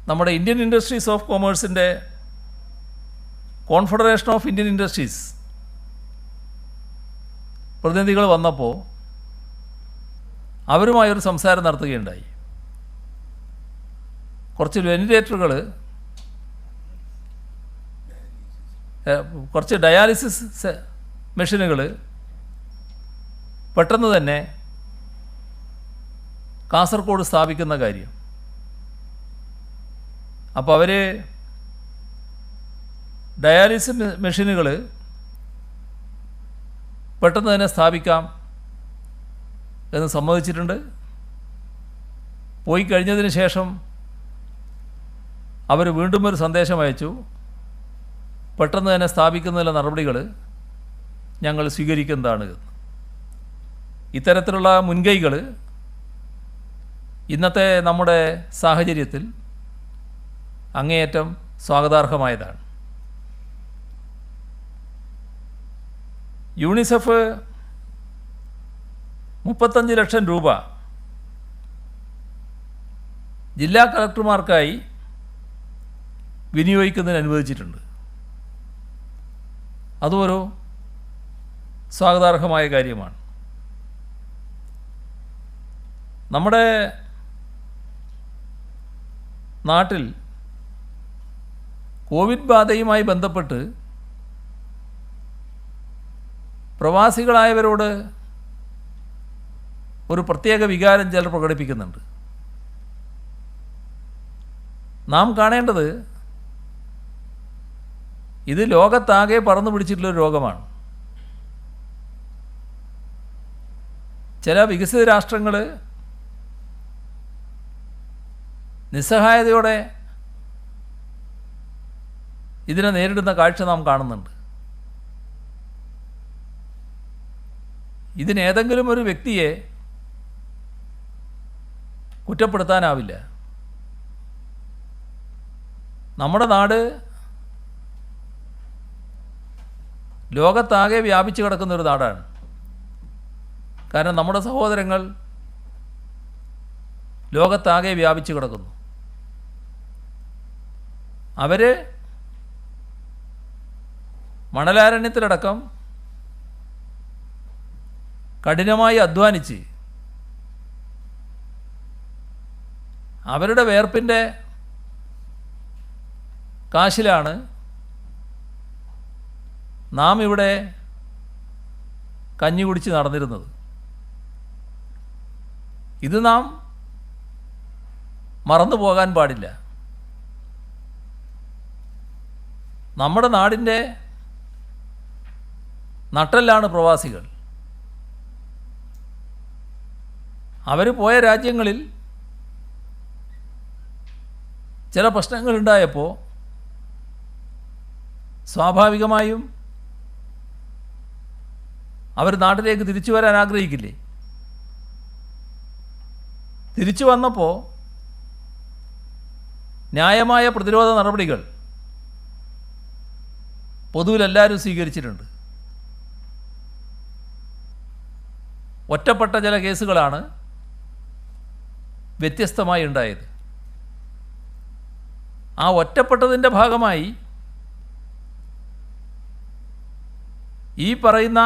നമ്മുടെ ഇന്ത്യൻ ഇൻഡസ്ട്രീസ് ഓഫ് കൊമേഴ്സിൻ്റെ കോൺഫെഡറേഷൻ ഓഫ് ഇന്ത്യൻ ഇൻഡസ്ട്രീസ് പ്രതിനിധികൾ വന്നപ്പോൾ അവരുമായൊരു സംസാരം നടത്തുകയുണ്ടായി. കുറച്ച് വെന്റിലേറ്ററുകൾ, കുറച്ച് ഡയാലിസിസ് മെഷീനുകൾ പെട്ടെന്ന് തന്നെ കാസർഗോഡ് സ്ഥാപിക്കുന്ന കാര്യം. അപ്പോൾ അവർ ഡയാലിസിസ് മെഷീനുകൾ പെട്ടെന്ന് തന്നെ സ്ഥാപിക്കാം എന്ന് സമ്മതിച്ചിട്ടുണ്ട്. പോയി കഴിഞ്ഞതിന് ശേഷം അവർ വീണ്ടും ഒരു സന്ദേശം അയച്ചു, പെട്ടെന്ന് തന്നെ സ്ഥാപിക്കുന്നതിനുള്ള നടപടികൾ ഞങ്ങൾ സ്വീകരിക്കുന്നതാണ്. ഇത്തരത്തിലുള്ള മുൻകൈകൾ ഇന്നത്തെ നമ്മുടെ സാഹചര്യത്തിൽ അങ്ങേയറ്റം സ്വാഗതാർഹമായതാണ്. യൂണിസെഫ് 35 ലക്ഷം രൂപ ജില്ലാ കളക്ടർമാർക്കായി വിനിയോഗിക്കുന്നതിന് അനുവദിച്ചിട്ടുണ്ട്. അതും ഒരു സ്വാഗതാർഹമായ കാര്യമാണ്. നമ്മുടെ നാട്ടിൽ കോവിഡ് ബാധയുമായി ബന്ധപ്പെട്ട് പ്രവാസികളായവരോട് ഒരു പ്രത്യേക വികാരം ചിലർ പ്രകടിപ്പിക്കുന്നുണ്ട്. നാം കാണേണ്ടത് ഇത് ലോകത്താകെ പറന്നു പിടിച്ചിട്ടുള്ളൊരു രോഗമാണ്. ചില വികസിത രാഷ്ട്രങ്ങൾ നിസ്സഹായതയോടെ ഇതിനെ നേരിടുന്ന കാഴ്ച നാം കാണുന്നുണ്ട്. ഇതിനേതെങ്കിലും ഒരു വ്യക്തിയെ കുറ്റപ്പെടുത്താനാവില്ല. നമ്മുടെ നാട് ലോകത്താകെ വ്യാപിച്ചു കിടക്കുന്നൊരു നാടാണ്. കാരണം നമ്മുടെ സഹോദരങ്ങൾ ലോകത്താകെ വ്യാപിച്ചു കിടക്കുന്നു. അവർ മണലാരണ്യത്തിലടക്കം കഠിനമായി അധ്വാനിച്ച് അവരുടെ വേർപ്പിൻ്റെ കാശിലാണ് നാം ഇവിടെ കഞ്ഞി കുടിച്ച് നടന്നിരുന്നത്. ഇത് നാം മറന്നു പോകാൻ പാടില്ല. നമ്മുടെ നാടിൻ്റെ നട്ടെല്ലാണ് പ്രവാസികൾ. അവർ പോയ രാജ്യങ്ങളിൽ ചില പ്രശ്നങ്ങളുണ്ടായപ്പോൾ സ്വാഭാവികമായും അവർ നാട്ടിലേക്ക് തിരിച്ചു വരാൻ ആഗ്രഹിക്കില്ലേ? തിരിച്ചു വന്നപ്പോൾ ന്യായമായ പ്രതിരോധ നടപടികൾ പൊതുവിൽ എല്ലാവരും സ്വീകരിച്ചിട്ടുണ്ട്. ഒറ്റപ്പെട്ട ചില കേസുകളാണ് വ്യത്യസ്തമായി ഉണ്ടായത്. ആ ഒറ്റപ്പെട്ടതിൻ്റെ ഭാഗമായി ഈ പറയുന്ന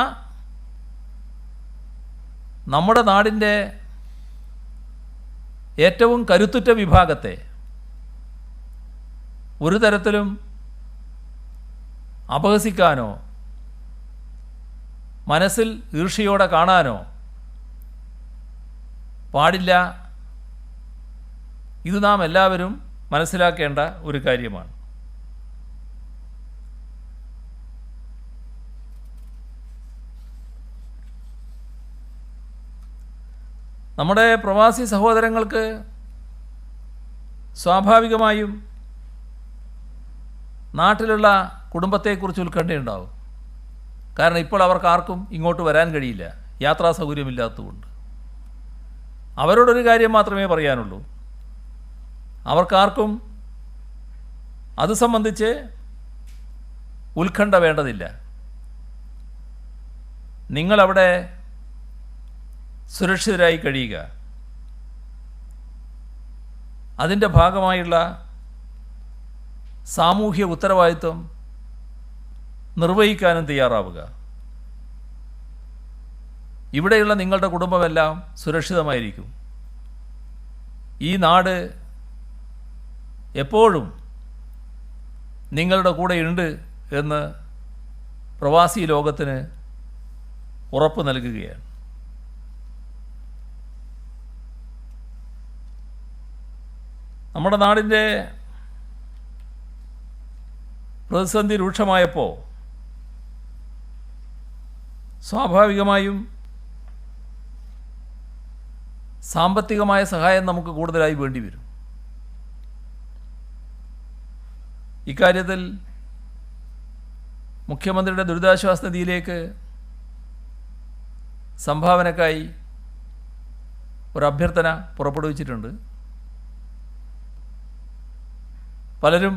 നമ്മുടെ നാടിൻ്റെ ഏറ്റവും കരുത്തുറ്റ വിഭാഗത്തെ ഒരു തരത്തിലും അപഹസിക്കാനോ മനസ്സിൽ ഈർഷ്യയോടെ കാണാനോ പാടില്ല. ഇത് നാം എല്ലാവരും മനസ്സിലാക്കേണ്ട ഒരു കാര്യമാണ്. നമ്മുടെ പ്രവാസി സഹോദരങ്ങൾക്ക് സ്വാഭാവികമായും നാട്ടിലുള്ള കുടുംബത്തെക്കുറിച്ച് ഉത്കണ്ഠയുണ്ടാവും. കാരണം ഇപ്പോൾ അവർക്ക് ആർക്കും ഇങ്ങോട്ട് വരാൻ കഴിയില്ല, യാത്രാ സൗകര്യമില്ലാത്തതുകൊണ്ട്. അവരോടൊരു കാര്യം മാത്രമേ പറയാനുള്ളൂ. അവർക്കാർക്കും അത് സംബന്ധിച്ച് ഉത്കണ്ഠ വേണ്ടതില്ല. നിങ്ങളവിടെ സുരക്ഷിതരായി കഴിയുക. അതിൻ്റെ ഭാഗമായുള്ള സാമൂഹ്യ ഉത്തരവാദിത്വം നിർവഹിക്കാനും തയ്യാറാവുക. ഇവിടെയുള്ള നിങ്ങളുടെ കുടുംബമെല്ലാം സുരക്ഷിതമായിരിക്കും. ഈ നാട് എപ്പോഴും നിങ്ങളുടെ കൂടെയുണ്ട് എന്ന് പ്രവാസി ലോകത്തിന് ഉറപ്പ് നൽകുകയാണ്. നമ്മുടെ നാടിൻ്റെ പ്രതിസന്ധി രൂക്ഷമായപ്പോൾ സ്വാഭാവികമായും സാമ്പത്തികമായ സഹായം നമുക്ക് കൂടുതലായി വേണ്ടി വരും. ഇക്കാര്യത്തിൽ മുഖ്യമന്ത്രിയുടെ ദുരിതാശ്വാസ നിധിയിലേക്ക് സംഭാവനക്കായി ഒരു അഭ്യർത്ഥന പുറപ്പെടുവിച്ചിട്ടുണ്ട്. പലരും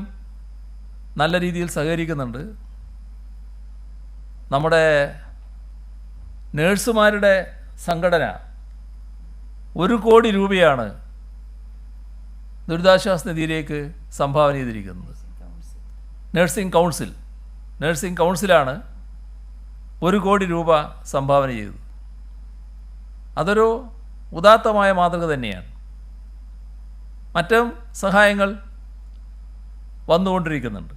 നല്ല രീതിയിൽ സഹകരിക്കുന്നുണ്ട്. നമ്മുടെ നേഴ്സുമാരുടെ സംഘടന 1 കോടി രൂപയാണ് ദുരിതാശ്വാസ നിധിയിലേക്ക് സംഭാവന ചെയ്തിരിക്കുന്നത്. നഴ്സിംഗ് കൗൺസിലാണ് 1 കോടി രൂപ സംഭാവന ചെയ്തത്. അതൊരു ഉദാത്തമായ മാതൃക തന്നെയാണ്. മറ്റും സഹായങ്ങൾ വന്നുകൊണ്ടിരിക്കുന്നുണ്ട്.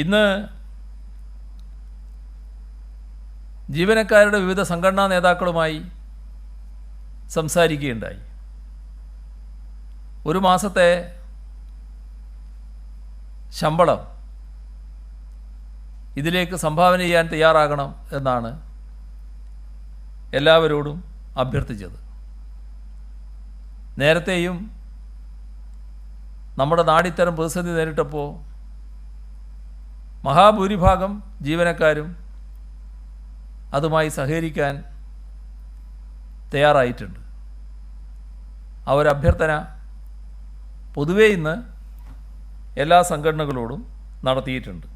ഇന്ന് ജീവനക്കാരുടെ വിവിധ സംഘടനാ നേതാക്കളുമായി സംസാരിക്കുകയുണ്ടായി. ഒരു മാസത്തെ ശമ്പളം ഇതിലേക്ക് സംഭാവന ചെയ്യാൻ തയ്യാറാകണം എന്നാണ് എല്ലാവരോടും അഭ്യർത്ഥിച്ചത്. നേരത്തെയും നമ്മുടെ നാടിത്തരം പ്രതിസന്ധി നേരിട്ടപ്പോൾ മഹാഭൂരിഭാഗം ജീവനക്കാരും അതുമായി സഹകരിക്കാൻ തയ്യാറായിട്ടുണ്ട്. ആ ഒരു അഭ്യർത്ഥന പൊതുവേ ഇന്ന് എല്ലാ സംഘടനകളോടും നടത്തിയിട്ടുണ്ട്.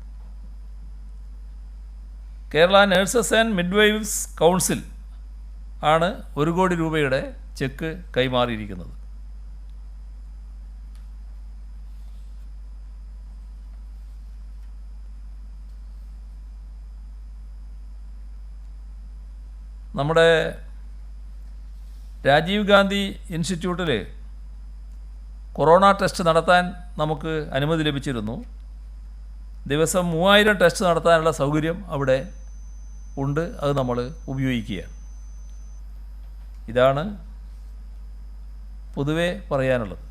Kerala nurses and midwives council ആണ് 1 കോടി രൂപയുടെ ചെക്ക് കൈമാറിയിരിക്കുന്നത്. നമ്മുടെ രാജീവ് ഗാന്ധി ഇൻസ്റ്റിറ്റ്യൂട്ടിൽ കൊറോണ ടെസ്റ്റ് നടത്താൻ നമുക്ക് അനുമതി ലഭിച്ചിരുന്നു. ദിവസം 3000 ടെസ്റ്റ് നടത്താനുള്ള സൗകര്യം അവിടെ ഉണ്ട്. അത് നമ്മൾ ഉപയോഗിക്കുകയാണ്. ഇതാണ് പൊതുവെ പറയാനുള്ളത്.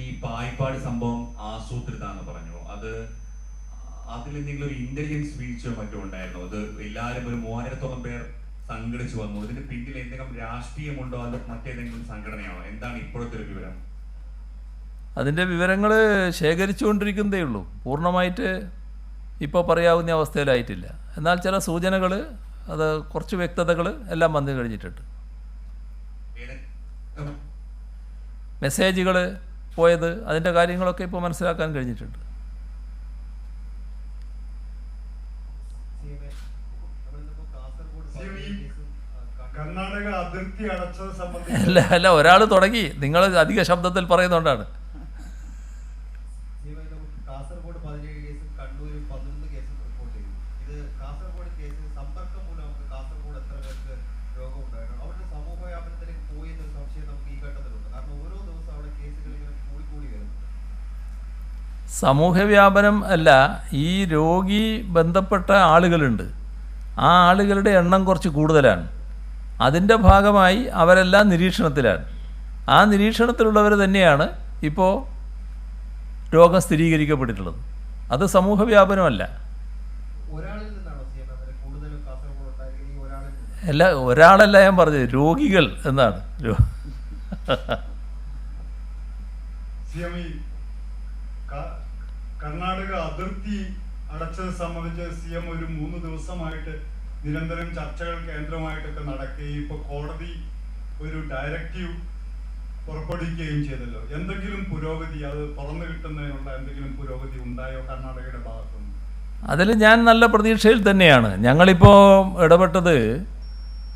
ഈ പായിപ്പാട് സംഭവം ആസൂത്രിതാന്ന് പറഞ്ഞു. അതിൽ എന്തെങ്കിലും ഒരു ഇന്റലിജൻസ് വീഴ്ചയോ മറ്റോ ഉണ്ടായിരുന്നോ? അത് എല്ലാവരും ഒരു 3000-ഓളം പേർ സംഘടിച്ചു വന്നു. ഇതിന്റെ പിന്നിൽ എന്തെങ്കിലും രാഷ്ട്രീയമുണ്ടോ, അതോ മറ്റേതെങ്കിലും സംഘടനയാണോ? എന്താണ് ഇപ്പോഴത്തെ ഒരു വിവരം? അതിൻ്റെ വിവരങ്ങൾ ശേഖരിച്ചുകൊണ്ടിരിക്കുന്നതേ ഉള്ളൂ. പൂർണ്ണമായിട്ട് ഇപ്പോൾ പറയാവുന്ന അവസ്ഥയിലായിട്ടില്ല. എന്നാൽ ചില സൂചനകൾ, അത് കുറച്ച് വ്യക്തതകൾ എല്ലാം വന്നു കഴിഞ്ഞിട്ടുണ്ട്. മെസ്സേജുകൾ പോയത്, അതിൻ്റെ കാര്യങ്ങളൊക്കെ ഇപ്പോൾ മനസ്സിലാക്കാൻ കഴിഞ്ഞിട്ടുണ്ട്. കർണാടക അതിർത്തി അടച്ചത് സംബന്ധിച്ച് അല്ല ഒരാൾ തുടങ്ങി, നിങ്ങൾ അധിക ശബ്ദത്തിൽ പറയുന്നതുകൊണ്ടാണ്. കാസർഗോഡ് 17 കേസും കണ്ണൂരിൽ 11 കേസും റിപ്പോർട്ട് ചെയ്തു. ഇത് കാസർഗോഡ് കേസിൽ സമ്പർക്കം മൂലം നമുക്ക് കാസർഗോഡ് എത്ര പേർക്ക് രോഗം ഉണ്ടായിട്ടുണ്ട്, അവരുടെ സമൂഹ വ്യാപനത്തിലേക്ക് പോയി എന്നൊരു സംശയം നമുക്ക് ഈ ഘട്ടത്തിലുണ്ട്. കാരണം ഓരോ ദിവസം അവിടെ കേസുകൾ ഇങ്ങനെ കൂടി വരുന്നു. സമൂഹ വ്യാപനം അല്ല, ഈ രോഗി ബന്ധപ്പെട്ട ആളുകളുണ്ട്. ആ ആളുകളുടെ എണ്ണം കുറച്ച് കൂടുതലാണ്. അതിൻ്റെ ഭാഗമായി അവരെല്ലാം നിരീക്ഷണത്തിലാണ്. ആ നിരീക്ഷണത്തിലുള്ളവർ തന്നെയാണ് ഇപ്പോൾ രോഗം സ്ഥിരീകരിക്കപ്പെട്ടിട്ടുള്ളത്. അത് സമൂഹ വ്യാപനമല്ല. ഒരാളിൽ നിന്നാണോ കൂടുതലും കാസർഗോഡ് ഉണ്ടായിരിക്കുന്നത്? ഈ ഒരാളിൽ നിന്ന് അല്ല, ഒരാളല്ല ഞാൻ പറഞ്ഞത്, രോഗികൾ എന്നാണ്. CM ഈ കർണാടക അതിർത്തി അടച്ചത് സംബന്ധിച്ച് CM ഒരു 3 ദിവസമായിട്ട് നിരന്തരം ചർച്ചകൾ കേന്ദ്രമായിട്ടൊക്കെ നടക്കുകയും ഇപ്പോൾ കോടതി ഒരു ഡയറക്റ്റീവ് പുറപ്പെടുവിക്കുകയും ചെയ്തല്ലോ. എന്തെങ്കിലും പുരോഗതി, അത് തുറന്നു കിട്ടുന്നതിനുള്ള എന്തെങ്കിലും പുരോഗതി ഉണ്ടായോ കർണാടകയുടെ ഭാഗത്തുനിന്ന്? അതിൽ ഞാൻ നല്ല പ്രതീക്ഷയിൽ തന്നെയാണ്. ഞങ്ങളിപ്പോൾ ഇടപെട്ടത്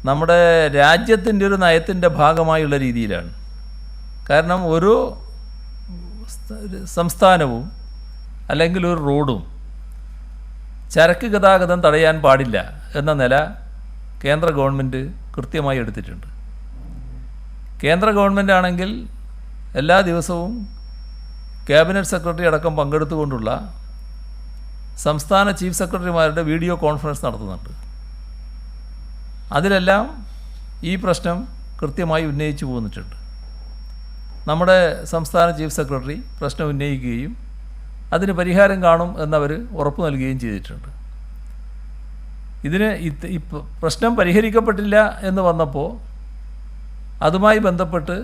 നമ്മുടെ രാജ്യത്തിൻ്റെ ഒരു നയത്തിൻ്റെ ഭാഗമായുള്ള രീതിയിലാണ്. കാരണം ഒരു സംസ്ഥാനവും അല്ലെങ്കിൽ ഒരു റോഡും ചരക്ക് ഗതാഗതം തടയാൻ പാടില്ല എന്ന നില കേന്ദ്ര ഗവൺമെൻറ് കൃത്യമായി എടുത്തിട്ടുണ്ട്. കേന്ദ്ര ഗവൺമെൻറ് ആണെങ്കിൽ എല്ലാ ദിവസവും ക്യാബിനറ്റ് സെക്രട്ടറി അടക്കം പങ്കെടുത്തുകൊണ്ടുള്ള സംസ്ഥാന ചീഫ് സെക്രട്ടറിമാരുടെ വീഡിയോ കോൺഫറൻസ് നടത്തുന്നുണ്ട്. അതിലെല്ലാം ഈ പ്രശ്നം കൃത്യമായി ഉന്നയിച്ചു പോന്നിട്ടുണ്ട്. നമ്മുടെ സംസ്ഥാന ചീഫ് സെക്രട്ടറി പ്രശ്നം ഉന്നയിക്കുകയും അതിന് പരിഹാരം കാണും എന്നവർ ഉറപ്പ് നൽകുകയും ചെയ്തിട്ടുണ്ട്. ഇതിന് ഈ പ്രശ്നം പരിഹരിക്കപ്പെട്ടില്ല എന്ന് വന്നപ്പോൾ അതുമായി ബന്ധപ്പെട്ട്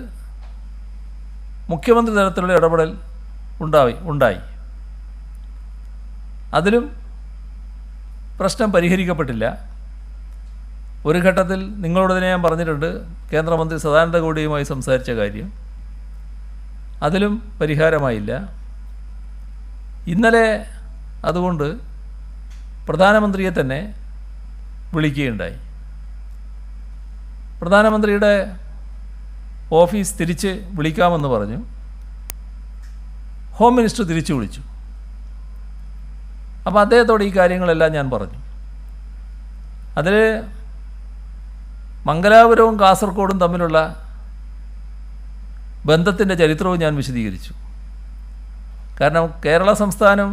മുഖ്യമന്ത്രി തലത്തിലുള്ള ഇടപെടൽ ഉണ്ടായി. അതിലും പ്രശ്നം പരിഹരിക്കപ്പെട്ടില്ല. ഒരു ഘട്ടത്തിൽ നിങ്ങളോട് തന്നെ ഞാൻ പറഞ്ഞിട്ടുണ്ട്, കേന്ദ്രമന്ത്രി സദാനന്ദ ഗൗഡയുമായി സംസാരിച്ച കാര്യം. അതിലും പരിഹാരമായില്ല. ഇന്നലെ അതുകൊണ്ട് പ്രധാനമന്ത്രിയെ തന്നെ വിളിക്കുകയുണ്ടായി. പ്രധാനമന്ത്രിയുടെ ഓഫീസ് തിരിച്ച് വിളിക്കാമെന്ന് പറഞ്ഞു. ഹോം മിനിസ്റ്റർ തിരിച്ചു വിളിച്ചു. അപ്പോൾ അദ്ദേഹത്തോട് ഈ കാര്യങ്ങളെല്ലാം ഞാൻ പറഞ്ഞു. അതിൽ മംഗലാപുരവും കാസർഗോഡും തമ്മിലുള്ള ബന്ധത്തിൻ്റെ ചരിത്രവും ഞാൻ വിശദീകരിച്ചു. കാരണം കേരള സംസ്ഥാനം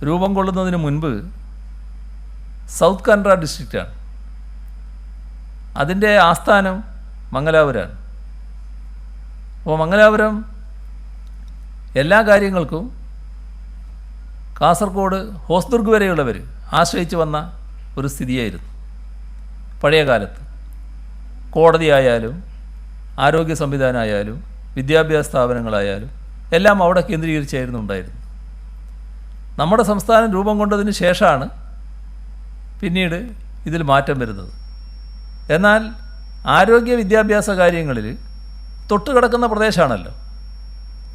രൂപം കൊള്ളുന്നതിന് മുൻപ് സൗത്ത് കാനറ ഡിസ്ട്രിക്റ്റാണ്. അതിൻ്റെ ആസ്ഥാനം മംഗലാപുരമാണ്. അപ്പോൾ മംഗലാപുരം എല്ലാ കാര്യങ്ങൾക്കും കാസർഗോഡ് ഹോസ്ദുർഗ് വരെയുള്ളവർ ആശ്രയിച്ച് വന്ന ഒരു സ്ഥിതിയായിരുന്നു പഴയ കാലത്ത്. കോടതിയായാലും ആരോഗ്യ സംവിധാനമായാലും വിദ്യാഭ്യാസ സ്ഥാപനങ്ങളായാലും എല്ലാം അവിടെ കേന്ദ്രീകരിച്ചായിരുന്നു ഉണ്ടായിരുന്നത്. നമ്മുടെ സംസ്ഥാനം രൂപം കൊണ്ടതിന് ശേഷമാണ് പിന്നീട് ഇതിൽ മാറ്റം വരുന്നത്. എന്നാൽ ആരോഗ്യ വിദ്യാഭ്യാസ കാര്യങ്ങളിൽ തൊട്ടുകിടക്കുന്ന പ്രദേശമാണല്ലോ.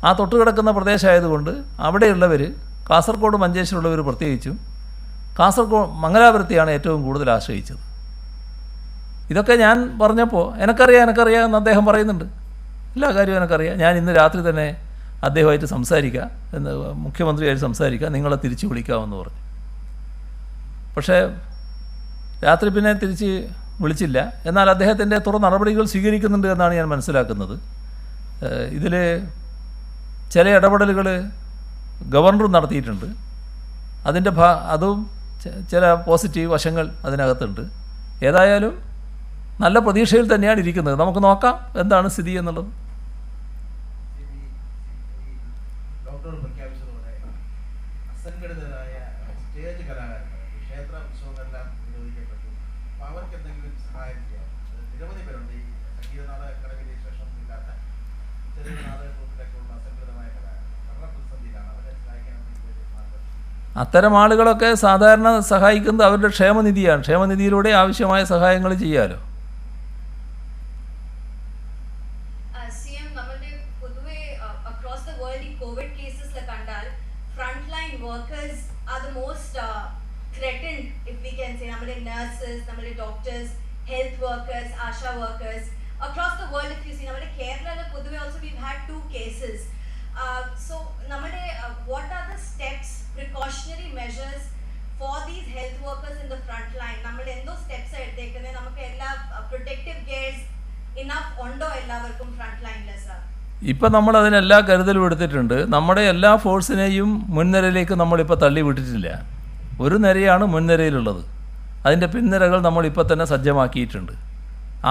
ആ തൊട്ടുകിടക്കുന്ന പ്രദേശമായതുകൊണ്ട് അവിടെയുള്ളവർ, കാസർഗോഡ് മഞ്ചേശ്വരമുള്ളവർ പ്രത്യേകിച്ചും മംഗലാപുരത്തെയാണ് ഏറ്റവും കൂടുതൽ ആശ്രയിച്ചത്. ഇതൊക്കെ ഞാൻ പറഞ്ഞപ്പോൾ എനിക്കറിയാം എന്ന് അദ്ദേഹം പറയുന്നുണ്ട്. എല്ലാ കാര്യവും എനിക്കറിയാം. ഞാൻ ഇന്ന് രാത്രി തന്നെ അദ്ദേഹമായിട്ട് സംസാരിക്കുക, മുഖ്യമന്ത്രിയായിട്ട് സംസാരിക്കുക, നിങ്ങളെ തിരിച്ച് വിളിക്കാമെന്ന് പറഞ്ഞു. പക്ഷേ രാത്രി പിന്നെ തിരിച്ച് വിളിച്ചില്ല. എന്നാൽ അദ്ദേഹത്തിൻ്റെ തുടർ നടപടികൾ സ്വീകരിക്കുന്നുണ്ട് എന്നാണ് ഞാൻ മനസ്സിലാക്കുന്നത്. ഇതിൽ ചില ഇടപെടലുകൾ ഗവർണർ നടത്തിയിട്ടുണ്ട്. അതിൻ്റെ അതും ചില പോസിറ്റീവ് വശങ്ങൾ അതിനകത്തുണ്ട്. ഏതായാലും നല്ല പ്രതീക്ഷയിൽ തന്നെയാണ് ഇരിക്കുന്നത്. നമുക്ക് നോക്കാം എന്താണ് സ്ഥിതി എന്നുള്ളത്. ലോക്ക്ഡൌൺ പ്രഖ്യാപിച്ചതോടെ അസംഘടിതരായ സ്റ്റേജ് കലാകാരന്മാർ ക്ഷേത്ര ഉത്സവങ്ങളെല്ലാം നിരോധിക്കപ്പെട്ടു. അപ്പോൾ അവർക്ക് എന്തെങ്കിലും സഹായം ചെയ്യാം. നിരവധി പേരുണ്ട് ഈ സംഗീത നാടക അക്കാദമി രജിസ്ട്രേഷൻ ഇല്ലാത്ത ചെറിയ നാടക ഗ്രൂപ്പിലൊക്കെയുള്ള അസംഘടിതമായ കലാകാരന്മാർ വളരെ പ്രതിസന്ധിയിലാണ്. അവരെ സഹായിക്കാൻ എന്തെങ്കിലും മാർഗം? അത്തരം ആളുകളൊക്കെ സാധാരണ സഹായിക്കുന്നത് അവരുടെ ക്ഷേമനിധിയാണ്. ക്ഷേമനിധിയിലൂടെ ആവശ്യമായ സഹായങ്ങൾ ചെയ്യാമല്ലോ. across the world ഈ കോവിഡ് കേസസ് കണ്ടാൽ frontline workers are the most threatened if we can say. നമ്മുടെ നഴ്സസ്, നമ്മുടെ doctors, health workers, ASHA workers across the world if you see. നമ്മുടെ കേരളത്തിൽ പൊതുവെ also we've had 2 cases. So നമ്മുടെ what are the steps, precautionary measures for these health workers in the front line? നമ്മൾ എന്തോ steps എടുത്തേക്കുന്നത്? നമുക്ക് എല്ലാ പ്രൊട്ടക്റ്റീവ് ഗിയർസ് ഇനഫ് ഉണ്ടോ എല്ലാവർക്കും ഫ്രണ്ട് ലൈനിൽ സർ? ഇപ്പം നമ്മൾ അതിനെല്ലാ കരുതലും എടുത്തിട്ടുണ്ട്. നമ്മുടെ എല്ലാ ഫോഴ്സിനെയും മുൻനിരയിലേക്ക് നമ്മളിപ്പോൾ തള്ളി വിട്ടിട്ടില്ല. ഒരു നിരയാണ് മുൻനിരയിലുള്ളത്. അതിൻ്റെ പിൻനിരകൾ നമ്മളിപ്പോൾ തന്നെ സജ്ജമാക്കിയിട്ടുണ്ട്.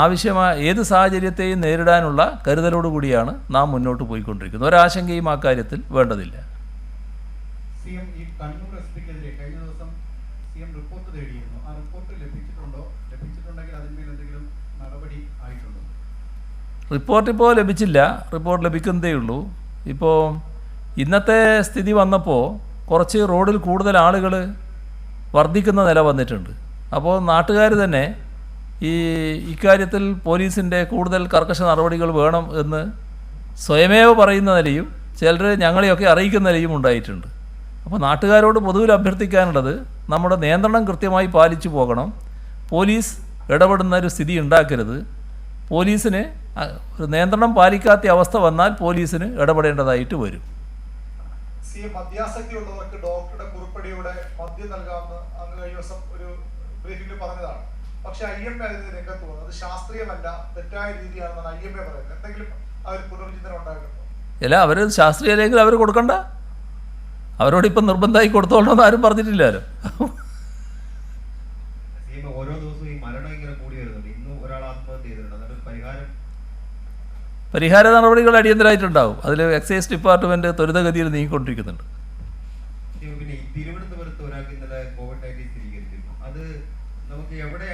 ആവശ്യമായ ഏത് സാഹചര്യത്തെയും നേരിടാനുള്ള കരുതലോടുകൂടിയാണ് നാം മുന്നോട്ട് പോയിക്കൊണ്ടിരിക്കുന്നത്. ഒരാശങ്കയും ആ കാര്യത്തിൽ വേണ്ടതില്ല. സിഎം ഈ കണ്ണൂർ എസ് പിക്കെതിരെ കഴിഞ്ഞ ദിവസം സിഎം റിപ്പോർട്ട് തേടിയിരുന്നു. ആ റിപ്പോർട്ട് ലഭിച്ചിട്ടുണ്ടോ? ലഭിച്ചിട്ടുണ്ടെങ്കിൽ അതിന്മേൽ എന്തെങ്കിലും നടപടി ആയിട്ടുണ്ടോ? റിപ്പോർട്ട് ഇപ്പോൾ ലഭിച്ചില്ല. റിപ്പോർട്ട് ലഭിക്കുന്നതേ ഉള്ളൂ. ഇപ്പോൾ ഇന്നത്തെ സ്ഥിതി വന്നപ്പോൾ കുറച്ച് റോഡിൽ കൂടുതൽ ആളുകൾ വർദ്ധിക്കുന്ന നില വന്നിട്ടുണ്ട്. അപ്പോൾ നാട്ടുകാർ തന്നെ ഇക്കാര്യത്തിൽ പോലീസിൻ്റെ കൂടുതൽ കർക്കശ നടപടികൾ വേണം എന്ന് സ്വയമേവ പറയുന്ന നിലയും ചിലർ ഞങ്ങളെയൊക്കെ അറിയിക്കുന്ന നിലയും ഉണ്ടായിട്ടുണ്ട്. അപ്പോൾ നാട്ടുകാരോട് പൊതുവിൽ അഭ്യർത്ഥിക്കാനുള്ളത് നമ്മുടെ നിയന്ത്രണം കൃത്യമായി പാലിച്ചു പോകണം. പോലീസ് ഇടപെടുന്ന ഒരു സ്ഥിതി ഉണ്ടാക്കരുത്. പോലീസിന് ഒരു നിയന്ത്രണം പാലിക്കാത്ത അവസ്ഥ വന്നാൽ പോലീസിന് ഇടപെടേണ്ടതായിട്ട് വരും. സിഎം മദ്യാസക്തിയുള്ളവർക്ക് ഡോക്ടറുടെ കുറിപ്പടിയുടെ മദ്യം നൽകാമെന്ന് അങ്ങ് കഴിഞ്ഞ ദിവസം ഒരു ബ്രീഫിംഗിൽ പറഞ്ഞതാണ്. പക്ഷെ IMA അതിന് രംഗത്ത് വന്നു. അത് ശാസ്ത്രീയമല്ല, തെറ്റായ രീതിയാണെന്നാണ് IMA പറയുന്നത്. എന്തെങ്കിലും ആ ഒരു പുനർവിചിന്തനം ഉണ്ടായിട്ടുണ്ടോ? അല്ല, അവർ ശാസ്ത്രീയല്ലെങ്കിൽ അവർ കൊടുക്കണ്ട. അവരോടിപ്പം നിർബന്ധമായി കൊടുത്തോളണമെന്ന് ആരും പറഞ്ഞിട്ടില്ലല്ലോ. ഓരോ ദിവസവും ഈ മരണം ഇങ്ങനെ കൂടി വരുന്നുണ്ട്. ഇന്നും ഒരാൾ ആത്മഹത്യ ചെയ്തിട്ടുണ്ട്. അതൊരു പരിഹാര നടപടികൾ അടിയന്തരമായിട്ടുണ്ടാവും. അതിൽ എക്സൈസ് ഡിപ്പാർട്ട്മെൻറ്റ് ത്വരിതഗതിയിൽ നീങ്ങിക്കൊണ്ടിരിക്കുന്നുണ്ട്. പിന്നെ തിരുവനന്തപുരത്ത് ഒരാൾക്ക് ഇന്നലെ COVID-19 സ്ഥിരീകരിച്ചിരുന്നു. അത് നമുക്ക് എവിടെ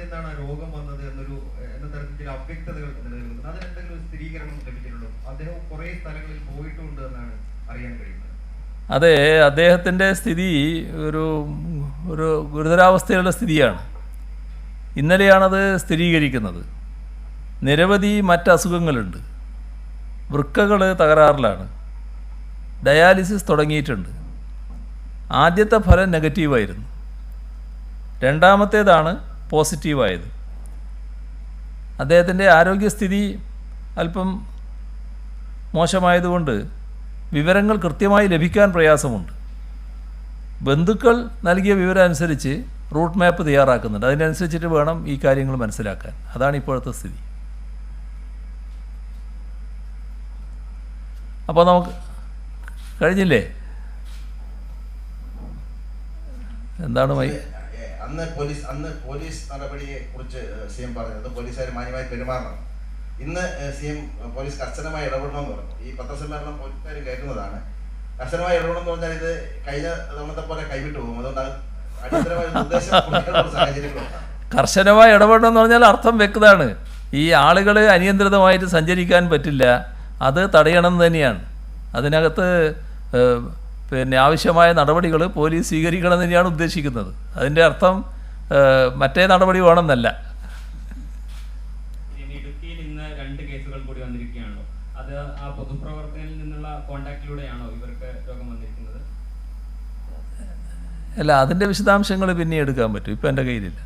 നിന്നാണ് ആ രോഗം വന്നത് എന്ന തരത്തിൽ ചില അവ്യക്തതകൾ നിലനിൽക്കുന്നത്. അതിനെന്തെങ്കിലും സ്ഥിരീകരണം ലഭിച്ചിട്ടുണ്ടോ? അദ്ദേഹം കുറേ സ്ഥലങ്ങളിൽ പോയിട്ടുണ്ട് എന്നാണ് അറിയാൻ കഴിയുന്നത്. അതെ, അദ്ദേഹത്തിൻ്റെ സ്ഥിതി ഒരു ഗുരുതരാവസ്ഥയുള്ള സ്ഥിതിയാണ്. ഇന്നലെയാണത് സ്ഥിരീകരിക്കുന്നത്. നിരവധി മറ്റസുഖങ്ങളുണ്ട്. വൃക്കകൾ തകരാറിലാണ്. ഡയാലിസിസ് തുടങ്ങിയിട്ടുണ്ട്. ആദ്യത്തെ ഫലം നെഗറ്റീവായിരുന്നു. രണ്ടാമത്തേതാണ് പോസിറ്റീവായത്. അദ്ദേഹത്തിൻ്റെ ആരോഗ്യസ്ഥിതി അല്പം മോശമായതുകൊണ്ട് വിവരങ്ങൾ കൃത്യമായി ലഭിക്കാൻ പ്രയാസമുണ്ട്. ബന്ധുക്കൾ നൽകിയ വിവരം അനുസരിച്ച് റൂട്ട് മാപ്പ് തയ്യാറാക്കുന്നുണ്ട്. അതിനനുസരിച്ചിട്ട് വേണം ഈ കാര്യങ്ങൾ മനസ്സിലാക്കാൻ. അതാണ് ഇപ്പോഴത്തെ സ്ഥിതി. അപ്പോൾ നമുക്ക് കഴിഞ്ഞില്ലേ? എന്താണ് അന്ന് പോലീസ് നടപടിയെ കുറിച്ച് സിഎം പറഞ്ഞത് പോലീസുകാർ മാന്യമായി പെരുമാറണം. ഇന്ന് സിഎം പോലീസ് കർശനമായി ഇടപെടണമെന്ന് പറഞ്ഞു. ഈ പത്രസമ്മേളനം പോലീസുകാർ കേൾക്കുന്നതാണ്. കർശനമായി ഇടപെടണമെന്ന് പറഞ്ഞാൽ ഇത് കഴിഞ്ഞ തവണത്തെ പോലെ കൈവിട്ടു പോകും. അതുകൊണ്ട് അടിയന്തരമായ നിർദ്ദേശം സാഹചര്യങ്ങളുണ്ട്. കർശനമായി ഇടപെടണമെന്ന് പറഞ്ഞാൽ അർത്ഥം വ്യക്തമാണ്. ഈ ആളുകൾ അനിയന്ത്രിതമായിട്ട് സഞ്ചരിക്കാൻ പറ്റില്ല. അത് തടയണം തന്നെയാണ്. അതിനകത്ത് പിന്നെ ആവശ്യമായ നടപടികൾ പോലീസ് സ്വീകരിക്കണം തന്നെയാണ് ഉദ്ദേശിക്കുന്നത്. അതിൻ്റെ അർത്ഥം മറ്റേ നടപടി വേണമെന്നല്ല. ഇടുക്കിയിൽ ഇന്ന് 2 കേസുകൾ കൂടി വന്നിരിക്കുകയാണല്ലോ. അത് ആ പൊതുപ്രവർത്തകരിൽ നിന്നുള്ള കോണ്ടാക്റ്റിലൂടെയാണോ ഇവർക്ക് രോഗം വന്നിരിക്കുന്നത്? അല്ല, അതിൻ്റെ വിശദാംശങ്ങൾ പിന്നെ എടുക്കാൻ പറ്റും, ഇപ്പം എൻ്റെ കയ്യിലില്ല.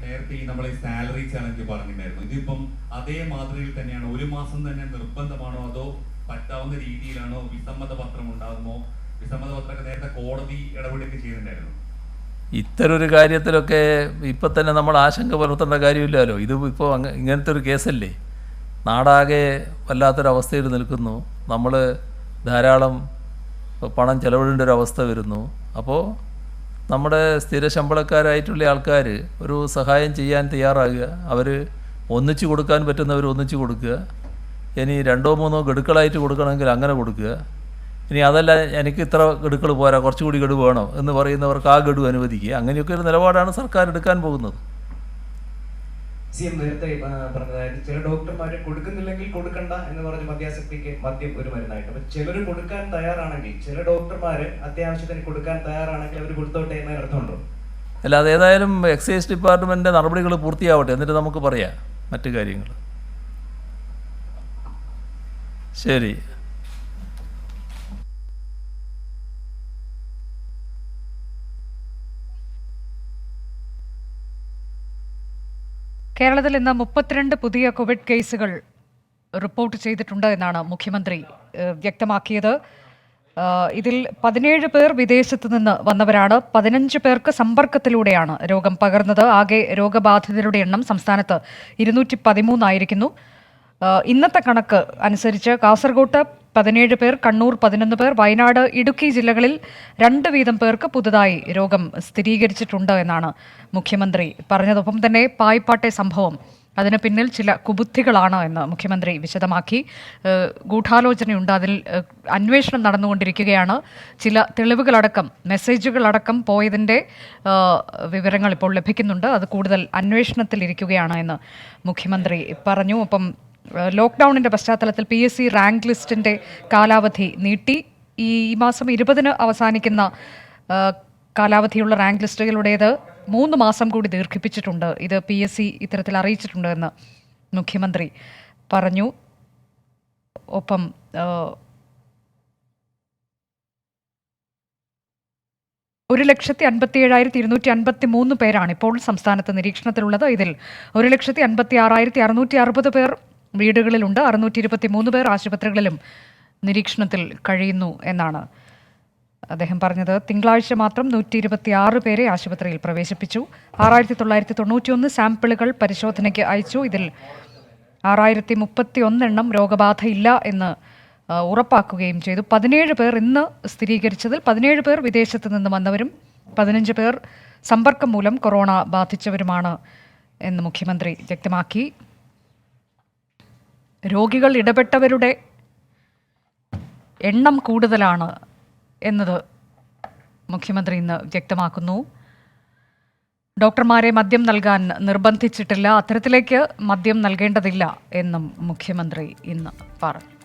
നേരത്തെ നമ്മളെ സാലറി ചാലഞ്ച് പറഞ്ഞിട്ടുണ്ടായിരുന്നു. ഇതിപ്പം അതേ മാതൃകയിൽ തന്നെയാണോ? 1 മാസം തന്നെ നിർബന്ധമാണോ, അതോ പറ്റാവുന്ന രീതിയിലാണോ? വിസമ്മത പത്രം ഉണ്ടാകുമോ? വിസമ്മത പത്രമൊക്കെ നേരത്തെ കോടതി ഇടപെടുകയൊക്കെ ചെയ്തിട്ടുണ്ടായിരുന്നു. ഇത്തരം ഒരു കാര്യത്തിലൊക്കെ ഇപ്പം തന്നെ നമ്മൾ ആശങ്ക പുലർത്തേണ്ട കാര്യമില്ലല്ലോ. ഇത് ഇപ്പോൾ ഇങ്ങനത്തെ ഒരു കേസല്ലേ, നാടാകെ വല്ലാത്തൊരവസ്ഥയിൽ നിൽക്കുന്നു, നമ്മൾ ധാരാളം പണം ചെലവിടേണ്ട ഒരു അവസ്ഥ വരുന്നു. അപ്പോൾ നമ്മുടെ സ്ഥിര ശമ്പളക്കാരായിട്ടുള്ള ആൾക്കാർ ഒരു സഹായം ചെയ്യാൻ തയ്യാറാകുക, അവർ ഒന്നിച്ച് കൊടുക്കാൻ പറ്റുന്നവർ ഒന്നിച്ച് കൊടുക്കുക, ഇനി 2-3 ഗഡുക്കളായിട്ട് കൊടുക്കണമെങ്കിൽ അങ്ങനെ കൊടുക്കുക, ഇനി അതല്ല എനിക്ക് ഇത്ര ഗഡുക്കൾ പോരാ കുറച്ചുകൂടി ഗഡു വേണം എന്ന് പറയുന്നവർക്ക് ആ ഗഡു അനുവദിക്കുക. അങ്ങനെയൊക്കെ ഒരു നിലപാടാണ് സർക്കാർ എടുക്കാൻ പോകുന്നത്. CM നേരത്തെ പറഞ്ഞതായത് ചില ഡോക്ടർമാർ കൊടുക്കുന്നില്ലെങ്കിൽ കൊടുക്കണ്ട എന്ന് പറഞ്ഞ് മദ്യാസക്തിക്ക് മദ്യം ഒരു മരുന്നായിട്ട്, അപ്പോൾ ചിലർ കൊടുക്കാൻ തയ്യാറാണെങ്കിൽ, ചില ഡോക്ടർമാർ അത്യാവശ്യത്തിന് കൊടുക്കാൻ തയ്യാറാണെങ്കിൽ അവർ കൊടുത്തോട്ടെ എന്നതിന് അർത്ഥമുണ്ടോ? അല്ല, അതേതായാലും എക്സൈസ് ഡിപ്പാർട്ട്മെൻറ്റിൻ്റെ നടപടികൾ പൂർത്തിയാവട്ടെ, എന്നിട്ട് നമുക്ക് പറയാം മറ്റു കാര്യങ്ങൾ. ശരി. കേരളത്തിൽ ഇന്ന് 32 പുതിയ കോവിഡ് കേസുകൾ റിപ്പോർട്ട് ചെയ്തിട്ടുണ്ട് എന്നാണ് മുഖ്യമന്ത്രി വ്യക്തമാക്കിയത്. ഇതിൽ 17 പേർ വിദേശത്ത് നിന്ന് വന്നവരാണ്. 15 പേർക്ക് സമ്പർക്കത്തിലൂടെയാണ് രോഗം പകർന്നത്. ആകെ രോഗബാധിതരുടെ എണ്ണം സംസ്ഥാനത്ത് 213 ആയിരിക്കുന്നു. ഇന്നത്തെ കണക്ക് അനുസരിച്ച് കാസർഗോട്ട് 17 പേർ, കണ്ണൂർ 11 പേർ, വയനാട്, ഇടുക്കി ജില്ലകളിൽ 2 വീതം പേർക്ക് പുതുതായി രോഗം സ്ഥിരീകരിച്ചിട്ടുണ്ട് എന്നാണ് മുഖ്യമന്ത്രി പറഞ്ഞതൊപ്പം തന്നെ പായിപ്പാട്ടെ സംഭവം അതിന് പിന്നിൽ ചില കുബുദ്ധികളാണ് എന്ന് മുഖ്യമന്ത്രി വിശദമാക്കി. ഗൂഢാലോചനയുണ്ട്, അതിൽ അന്വേഷണം നടന്നുകൊണ്ടിരിക്കുകയാണ്. ചില തെളിവുകളടക്കം, മെസ്സേജുകളടക്കം പോയതിൻ്റെ വിവരങ്ങൾ ഇപ്പോൾ ലഭിക്കുന്നുണ്ട്. അത് കൂടുതൽ അന്വേഷണത്തിലിരിക്കുകയാണ് എന്ന് മുഖ്യമന്ത്രി പറഞ്ഞു. ഒപ്പം ലോക്ക്ഡൗണിൻ്റെ പശ്ചാത്തലത്തിൽ PSC റാങ്ക് ലിസ്റ്റിൻ്റെ കാലാവധി നീട്ടി. ഈ മാസം 20-ന് അവസാനിക്കുന്ന കാലാവധിയുള്ള റാങ്ക് ലിസ്റ്റുകളുടേത് 3 മാസം കൂടി ദീർഘിപ്പിച്ചിട്ടുണ്ട്. ഇത് PSC ഇത്തരത്തിൽ അറിയിച്ചിട്ടുണ്ട് എന്ന് മുഖ്യമന്ത്രി പറഞ്ഞു. ഒപ്പം 1,57,253 പേരാണ് ഇപ്പോൾ സംസ്ഥാനത്ത് നിരീക്ഷണത്തിലുള്ളത്. ഇതിൽ 1,56,660 പേർ വീടുകളിലുണ്ട്. 623 പേർ ആശുപത്രികളിലും നിരീക്ഷണത്തിൽ കഴിയുന്നു എന്നാണ് അദ്ദേഹം പറഞ്ഞത്. തിങ്കളാഴ്ച മാത്രം 126 പേരെ ആശുപത്രിയിൽ പ്രവേശിപ്പിച്ചു. 6,991 സാമ്പിളുകൾ പരിശോധനയ്ക്ക് അയച്ചു. ഇതിൽ 6,031 എണ്ണം രോഗബാധയില്ല എന്ന് ഉറപ്പാക്കുകയും ചെയ്തു. 17 പേർ ഇന്ന് സ്ഥിരീകരിച്ചതിൽ 17 പേർ വിദേശത്ത് നിന്ന് വന്നവരും 15 പേർ സമ്പർക്കം മൂലം കൊറോണ ബാധിച്ചവരുമാണ് എന്ന് മുഖ്യമന്ത്രി വ്യക്തമാക്കി. രോഗികൾ ഇടപെട്ടവരുടെ എണ്ണം കൂടുതലാണ് എന്നത് മുഖ്യമന്ത്രി ഇന്ന് വ്യക്തമാക്കുന്നു. ഡോക്ടർമാരെ മദ്യം നൽകാൻ നിർബന്ധിച്ചിട്ടില്ല, അത്തരത്തിലേക്ക് മദ്യം നൽകേണ്ടതില്ല എന്നും മുഖ്യമന്ത്രി ഇന്ന് പറഞ്ഞു.